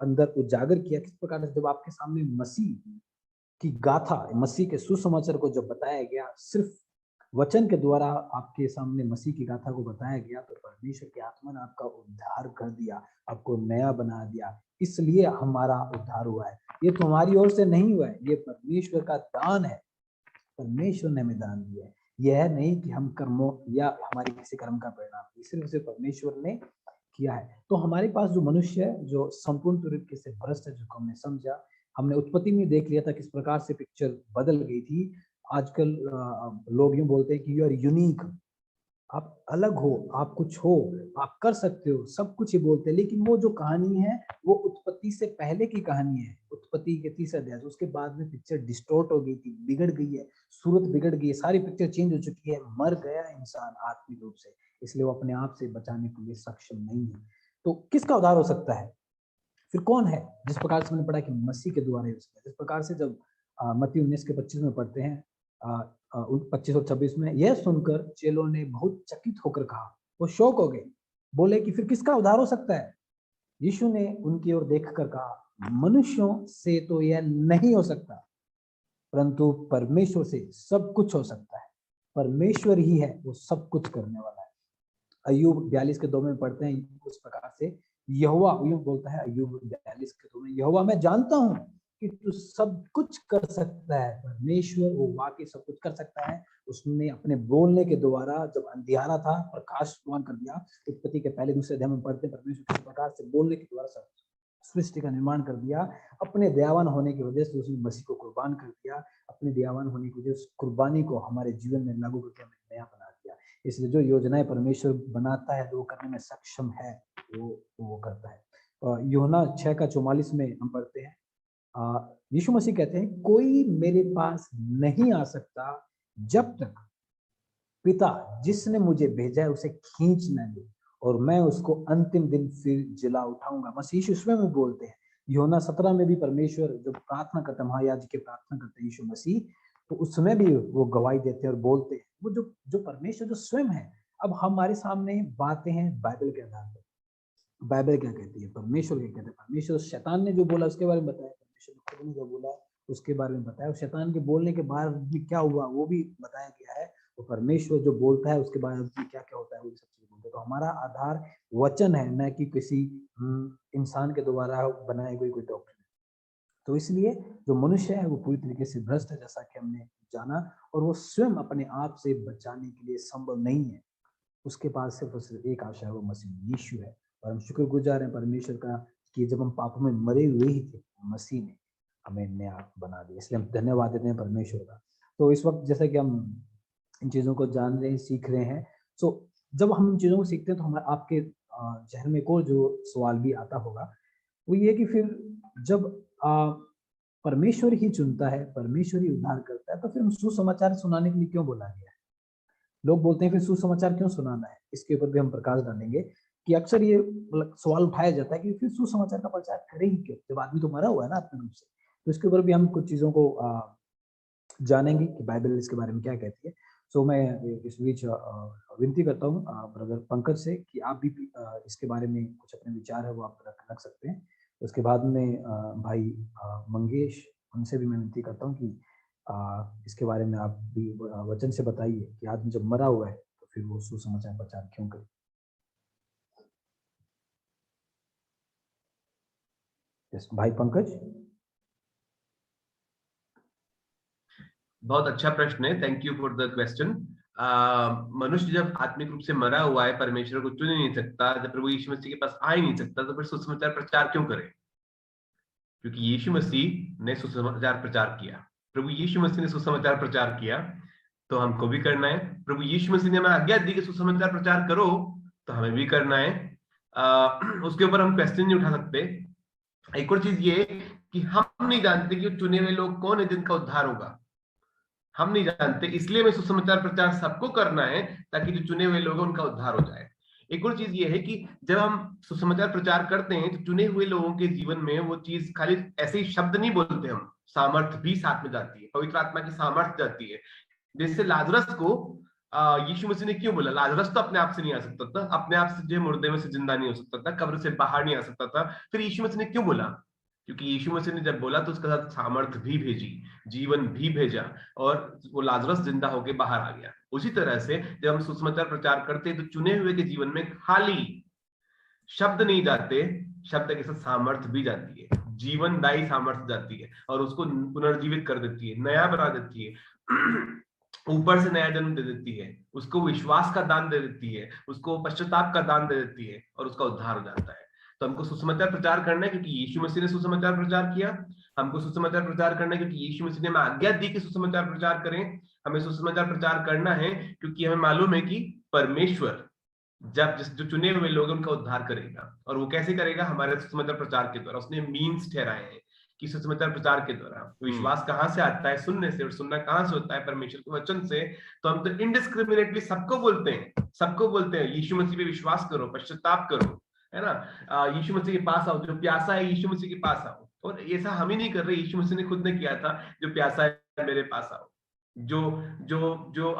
अंदर उजागर किया। किस प्रकार से, जब आपके सामने मसीह की गाथा, मसीह के सुसमाचार को जब बताया गया, सिर्फ वचन के द्वारा आपके सामने मसीह की गाथा को बताया गया, तो परमेश्वर की आत्मा ने आपका उद्धार कर दिया, आपको नया बना दिया। इसलिए हमारा उद्धार हुआ है। ये तुम्हारी ओर से नहीं हुआ है, ये परमेश्वर का दान है, परमेश्वर ने हमें दान दिया है। यह नहीं कि हम कर्मों या हमारे किसी कर्म का परिणाम, सिर्फ परमेश्वर ने किया है। तो हमारे पास जो मनुष्य है, जो संपूर्ण तरीके से भ्रष्ट है, जिसको हमने समझा, हमने उत्पत्ति में देख लिया था किस प्रकार से पिक्चर बदल गई थी। आजकल लोग यूं बोलते हैं कि यू आर यूनिक, आप अलग हो, आप कुछ हो, आप कर सकते हो, सब कुछ ही बोलते हैं। लेकिन वो जो कहानी है वो उत्पत्ति से पहले की कहानी है, उत्पत्ति के 3 अध्याय। उसके बाद में पिक्चर डिस्टोर्ट हो गई थी, बिगड़ गई है, सूरत बिगड़ गई है, सारी पिक्चर चेंज हो चुकी है। मर गया इंसान आत्मिक रूप से, इसलिए वो अपने आप से बचाने के लिए सक्षम नहीं है। तो किसका उद्धार हो सकता है? फिर कौन है? जिस प्रकार से मैंने पढ़ा कि मसीह के द्वारा ही हो सकता है। जिस प्रकार से जब मत्ती 19:25 में पढ़ते हैं, 25 और 26 में, यह सुनकर चेलों ने बहुत चकित होकर कहा, वो शौक हो गए, बोले कि फिर किसका उद्धार हो सकता है? यीशु ने उनकी ओर देखकर कहा, मनुष्यों से तो यह नहीं हो सकता, परंतु परमेश्वर से सब कुछ हो सकता है। परमेश्वर ही है वो सब कुछ करने वाला है। अय्यूब 42:2 में पढ़ते हैं उस प्रकार से, यहोवा यूं बोलता है, अय्यूब 42:2 में, यहोवा मैं जानता हूं कि तू सब कुछ कर सकता है। परमेश्वर वो वाकई सब कुछ कर सकता है। उसने अपने बोलने के द्वारा, जब अंधियारा था, प्रकाश प्रदान कर दिया। उत्पत्ति के पहले 2 अध्याय में पढ़ते हैं, परमेश्वर किस प्रकार से बोलने के द्वारा सब सृष्टि का निर्माण कर दिया। अपने दयावान होने की वजह से उसने मसीह को कुर्बान कर दिया। अपने दयावान होने की वजह से कुर्बानी को हमारे जीवन में लागू करके हमें नया बना दिया। इसलिए जो योजनाएं परमेश्वर बनाता है, वो करने में सक्षम है, वो करता है। यूहन्ना 6:44 में हम पढ़ते हैं, यीशु मसीह कहते हैं, कोई मेरे पास नहीं आ सकता जब तक पिता जिसने मुझे भेजा है उसे खींच न ले, और मैं उसको अंतिम दिन फिर जिला उठाऊंगा। मसीह यीशु उसमें में बोलते हैं। यूहन्ना 17 में भी परमेश्वर जब प्रार्थना करते हैं, महायाजक की प्रार्थना करते हैं यीशु मसीह, तो उसमें भी वो गवाही देते हैं और बोलते हैं। वो जो परमेश्वर जो स्वयं है। अब हमारे सामने बातें हैं बाइबल के आधार पर, बाइबल क्या कहती है, परमेश्वर क्या कहता है। परमेश्वर, शैतान ने जो बोला उसके बारे में बताया, परमेश्वर ने खुद ने जो बोला उसके बारे में बताया, और शैतान के बोलने के बाद भी क्या हुआ वो भी बताया गया है। तो परमेश्वर जो बोलता है उसके बाद भी क्या क्या होता है वो भी सब चीजें बोलते हैं। तो हमारा आधार वचन है, न कि किसी इंसान के द्वारा बनाई गई कोई डॉक्ट्रिन। तो इसलिए जो मनुष्य है वो पूरी तरीके से भ्रष्ट है, जैसा कि हमने जाना, और वो स्वयं अपने आप से बचाने के लिए संभव नहीं है। उसके पास सिर्फ और सिर्फ एक आशा है, वो मसीह यीशु है। और हम शुक्रगुजार हैं परमेश्वर का कि जब हम पापों में मरे हुए ही थे, मसीह ने हमें नया बना दिया। इसलिए हम धन्यवाद देते हैं परमेश्वर का। तो इस वक्त जैसे कि हम इन चीज़ों को जान रहे हैं, सीख रहे हैं, तो जब हम इन चीज़ों को सीखते हैं तो हमारे आपके जहन में एक और जो सवाल भी आता होगा वो ये कि फिर जब परमेश्वर ही चुनता है, परमेश्वर ही उद्धार करता है, तो फिर हम सुसमाचार सुनाने के लिए क्यों बोला गया है? लोग बोलते हैं फिर सुसमाचार क्यों सुनाना है? इसके ऊपर भी हम प्रकाश डालेंगे कि अक्सर ये सवाल उठाया जाता है कि फिर सुसमाचार का प्रचार करें ही क्यों, जब आदमी तो मरा हुआ है ना आत्मिक रूप से। तो इसके ऊपर भी हम कुछ चीजों को जानेंगे कि बाइबल इसके बारे में क्या कहती है। सो मैं इस बीच विनती करता हूँ ब्रदर पंकज से कि आप भी इसके बारे में कुछ अपने विचार है वो आप रख सकते हैं। उसके बाद में भाई मंगेश, उनसे भी मैं विनती करता हूँ कि इसके बारे में आप भी वचन से बताइए कि आदमी जब मरा हुआ है तो फिर वो सुसमाचार प्रचार क्यों करे। भाई पंकज। बहुत अच्छा प्रश्न है, thank you for the question. मनुष्य जब आत्मिक रूप से मरा हुआ है, परमेश्वर को चुन ही नहीं सकता, जब प्रभु यीशु मसीह के पास आ ही नहीं सकता, तो फिर सुसमाचार प्रचार क्यों करे? क्योंकि यीशु मसीह ने सुसमाचार प्रचार किया, प्रभु यीशु मसीह ने सुसमाचार प्रचार किया, तो हमको भी करना है। प्रभु यीशु मसीह ने हमें आज्ञा दी कि सुसमाचार प्रचार करो, तो हमें भी करना है। उसके ऊपर हम क्वेश्चन नहीं उठा सकते। एक और चीज ये कि हम नहीं जानते कि चुने हुए लोग कौन है जिनका उद्धार होगा, हम नहीं जानते, इसलिए हमें सुसमाचार प्रचार सबको करना है ताकि जो चुने हुए लोग हैं उनका उद्धार हो जाए। एक और चीज ये है कि जब हम सुसमाचार प्रचार करते हैं तो चुने हुए लोगों के जीवन में वो चीज खाली ऐसे ही शब्द नहीं बोलते हम, सामर्थ्य भी साथ में जाती है, पवित्र आत्मा की सामर्थ्य जाती है। जैसे लाजरस को यीशु मसीह ने क्यों बोला? लाजरस तो अपने आप से नहीं आ सकता था, अपने आप से जो मुर्दे में से जिंदा नहीं हो सकता था, कब्र से बाहर नहीं आ सकता था, फिर यीशु मसीह ने क्यों बोला? क्योंकि यीशु मसीह ने जब बोला तो उसके साथ सामर्थ्य भी भेजी, जीवन भी भेजा, और वो लाजरस जिंदा होके बाहर आ गया। उसी तरह से जब हम सुसमाचार प्रचार करते हैं तो चुने हुए के जीवन में खाली शब्द नहीं जाते, शब्द के साथ सामर्थ्य भी जाती है, जीवनदायी सामर्थ्य जाती है, और उसको पुनर्जीवित कर देती है, नया बना देती है, ऊपर से नया जन्म दे देती है, उसको विश्वास का दान दे देती है, उसको पश्चाताप का दान दे देती है, और उसका उद्धार हो जाता है। तो हमको सुसमाचार प्रचार करना है क्योंकि यीशु मसीह ने सुसमाचार प्रचार किया। हमको सुसमाचार प्रचार करना है क्योंकि यीशु मसीह ने हमें आज्ञा दी कि सुसमाचार प्रचार करें। हमें सुसमाचार प्रचार करना है क्योंकि हमें मालूम है कि परमेश्वर जब जो चुने हुए लोग उनका उद्धार करेगा, और वो कैसे करेगा? हमारे सुसमाचार प्रचार के द्वारा। उसने मीन्स ठहराए हैं कि सुसमाचार प्रचार के द्वारा विश्वास कहां से आता है? सुनने से, और सुनना कहां से होता है? परमेश्वर के वचन से। तो हम तो इनडिस्क्रिमिनेटली सबको बोलते हैं यीशु मसीह पे विश्वास करो, पश्चाताप करो, है ना, यीशु मसीह के पास आओ, जो प्यासा है यीशु मसीह के पास आओ। और ऐसा हम ही नहीं कर रहे, यीशु मसीह ने खुद ने किया था, जो प्यासा है मेरे पास आओ, जो जो जो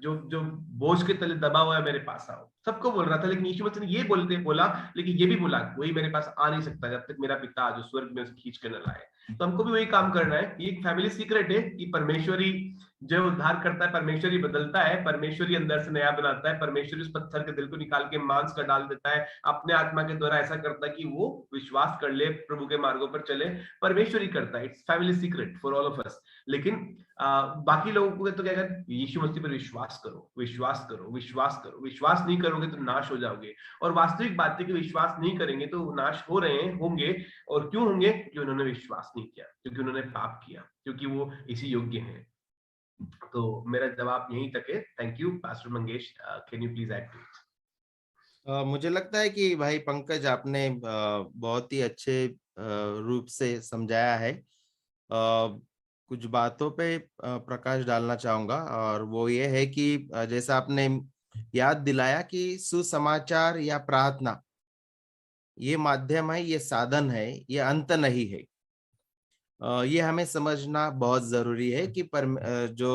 जो जो बोझ के तले दबा हुआ है मेरे पास आओ, सबको बोल रहा था। लेकिन यीशु मसीह ने ये बोला, लेकिन ये भी बोला वही मेरे पास आ नहीं सकता जब तक मेरा पिता जो स्वर्ग में उसे खींच कर न लाए। तो हमको भी वही काम करना है। ये एक फैमिली सीक्रेट है कि परमेश्वर ही जो उद्धार करता है, परमेश्वर ही बदलता है, परमेश्वर ही अंदर से नया बनाता है, परमेश्वर उस पत्थर के दिल को निकाल के मांस का डाल देता है, अपने आत्मा के द्वारा ऐसा करता है कि वो विश्वास कर ले, प्रभु के मार्गों पर चले। परमेश्वर ही करता है, it's family secret for all of us. लेकिन बाकी लोगों को तो क्या कहते, यीशु मसीह पर विश्वास करो, विश्वास करो, विश्वास करो। विश्वास नहीं करोगे तो नाश हो जाओगे। और वास्तविक बात है कि विश्वास नहीं करेंगे तो नाश हो रहे हैं, होंगे। और क्यों होंगे? क्योंकि उन्होंने विश्वास नहीं किया, क्योंकि उन्होंने पाप किया, क्योंकि वो इसी योग्य हैं। तो मेरा जवाब यहीं तक है। Thank you pastor Mangesh, can you please add to it? मुझे लगता है कि भाई पंकज आपने बहुत ही अच्छे रूप से समझाया है। कुछ बातों पे प्रकाश डालना चाहूंगा, और वो ये है कि जैसा आपने याद दिलाया कि सुसमाचार या प्रार्थना ये माध्यम है, ये साधन है, ये अंत नहीं है। ये हमें समझना बहुत जरूरी है कि जो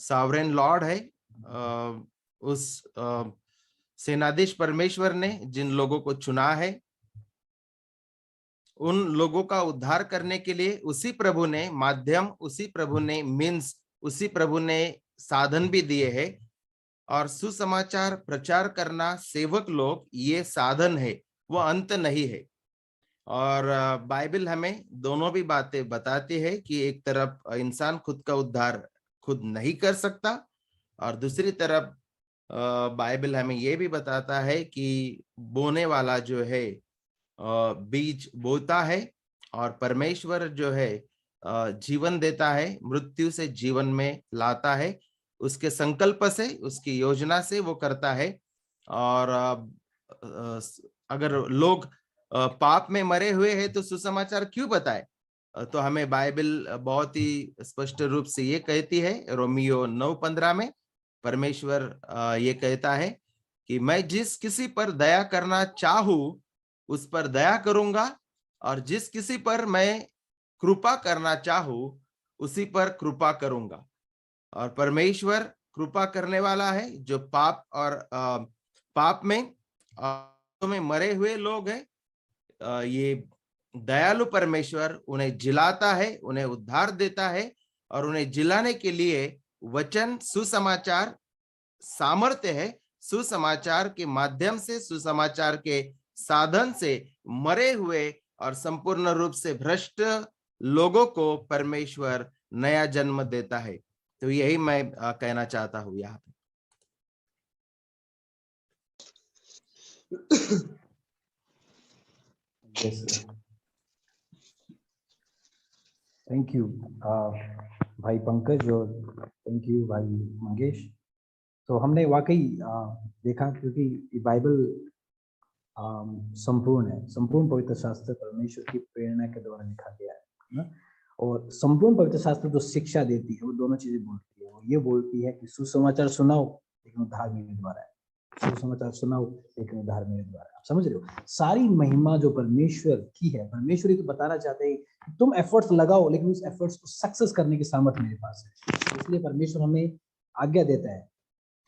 सावरेन लॉर्ड है, उस सेनाधीश परमेश्वर ने जिन लोगों को चुना है, उन लोगों का उद्धार करने के लिए उसी प्रभु ने माध्यम, उसी प्रभु ने मीन्स, उसी प्रभु ने साधन भी दिए हैं। और सुसमाचार प्रचार करना, सेवक लोग, ये साधन है, वो अंत नहीं है। और बाइबल हमें दोनों भी बातें बताती है कि एक तरफ इंसान खुद का उद्धार खुद नहीं कर सकता, और दूसरी तरफ बाइबल हमें ये भी बताता है कि बोने वाला जो है बीज बोता है, और परमेश्वर जो है जीवन देता है, मृत्यु से जीवन में लाता है, उसके संकल्प से, उसकी योजना से वो करता है। और अगर लोग पाप में मरे हुए हैं तो सुसमाचार क्यों बताए? तो हमें बाइबल बहुत ही स्पष्ट रूप से ये कहती है, रोमियो 9:15 में परमेश्वर ये कहता है कि मैं जिस किसी पर दया करना चाहूं उस पर दया करूंगा, और जिस किसी पर मैं कृपा करना चाहूं उसी पर कृपा करूंगा। और परमेश्वर कृपा करने वाला है। जो पाप और पाप में मरे हुए लोग हैं, ये दयालु परमेश्वर उन्हें जिलाता है, उन्हें उद्धार देता है, और उन्हें जिलाने के लिए वचन, सुसमाचार सामर्थ्य है। सुसमाचार के माध्यम से, सुसमाचार के साधन से मरे हुए और संपूर्ण रूप से भ्रष्ट लोगों को परमेश्वर नया जन्म देता है। तो यही मैं कहना चाहता हूं यहाँ पे। थैंक यू भाई पंकज, और थैंक यू भाई मंगेश। तो हमने वाकई देखा, क्योंकि बाइबल संपूर्ण है, संपूर्ण पवित्र शास्त्र परमेश्वर की प्रेरणा के द्वारा लिखा गया है ना। और संपूर्ण पवित्र शास्त्र जो शिक्षा देती है वो दोनों चीजें बोलती है। वो ये बोलती है कि सुसमाचार सुनाओ लेकिन उद्धार मेरे द्वारा है, सुसमाचार सुनाओ लेकिन उद्धार मेरे द्वारा है। आप समझ रहे हो? सारी महिमा जो परमेश्वर की है, परमेश्वर ही तो बताना चाहते हैं कि तुम एफर्ट्स लगाओ, लेकिन उस एफर्ट्स को सक्सेस करने की सामर्थ्य मेरे पास है। इसलिए परमेश्वर हमें आज्ञा देता है।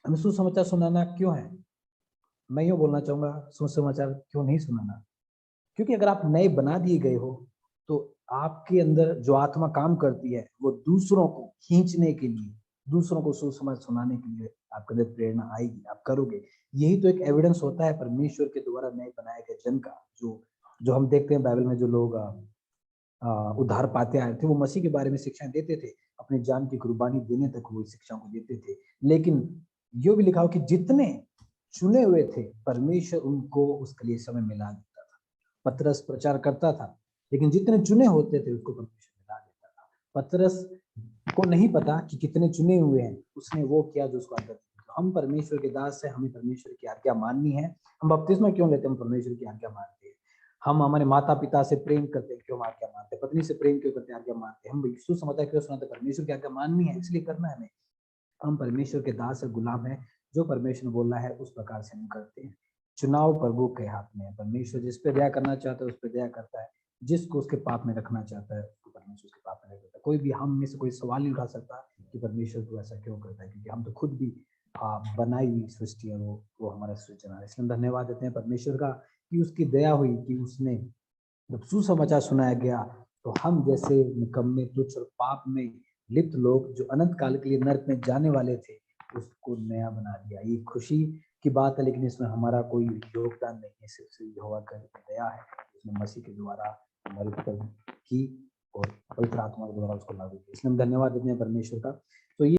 हमें सुसमाचार सुनाना क्यों है? मैं यूँ बोलना चाहूंगा, सुसमाचार क्यों नहीं सुनाना? क्योंकि अगर आप नए बना दिए गए हो तो आपके अंदर जो आत्मा काम करती है वो दूसरों को खींचने के लिए, दूसरों को सुसमाचार सुनाने के लिए आपके अंदर प्रेरणा आएगी, आप करोगे। यही तो एक एविडेंस होता है परमेश्वर के द्वारा नए बनाए गए जन का। जो हम देखते हैं बाइबल में, जो लोग उद्धार पाते आए थे, वो मसीह के बारे में शिक्षाएं देते थे, अपनी जान की कुर्बानी देने तक वो शिक्षाओं को देते थे। लेकिन यो भी लिखा हो कि जितने चुने हुए थे परमेश्वर उनको उसके लिए समय मिला देता था। पतरस प्रचार करता था, लेकिन जितने चुने होते थे उसको परमेश्वर मिला देता था। पतरस को नहीं पता कि कितने चुने हुए हैं, उसने वो किया जो उसको आज्ञा थी। हम परमेश्वर के दास है, हमें परमेश्वर की आज्ञा माननी है। हम बपतिस्मा क्यों लेते हैं? हम परमेश्वर की आज्ञा मानते हैं। हम हमारे माता पिता से प्रेम करते हैं, क्यों आज्ञा मानते हैं? पत्नी से प्रेम क्यों करते हैं? आज्ञा मानते हैं। हम सुसमाचार क्यों सुनाते हैं? परमेश्वर की आज्ञा माननी है, इसलिए करना है हमें। हम परमेश्वर के दास और गुलाम है, जो परमेश्वर बोल रहा है उस प्रकार से हम करते हैं। चुनाव प्रभु के हाथ में है। परमेश्वर जिस पे दया करना चाहता है उस पे दया करता है, जिसको उसके पाप में रखना चाहता है उसको परमेश्वर उसके पाप में रखता है। कोई भी हम में से कोई सवाल नहीं उठा सकता कि परमेश्वर को ऐसा क्यों करता है, क्योंकि हम तो खुद भी बनाई हुई सृष्टि है, वो हमारा सृजना है। इसलिए धन्यवाद देते हैं परमेश्वर का कि उसकी दया हुई, कि उसने जब सुसमाचार सुनाया गया तो हम जैसे निकम्मे, तुच्छ और पाप में लिप्त लोग जो अनंत काल के लिए नरक में जाने वाले थे, उसको नया बना दिया। ये खुशी की बात है, लेकिन इसमें हमारा कोई योगदान नहीं है, सिर्फ यहोवा की दया है। उसने मसीह के द्वारा हमारी की और पवित्र आत्मा के द्वारा उसको लागू किया। इसलिए हम धन्यवाद देते हैं परमेश्वर का।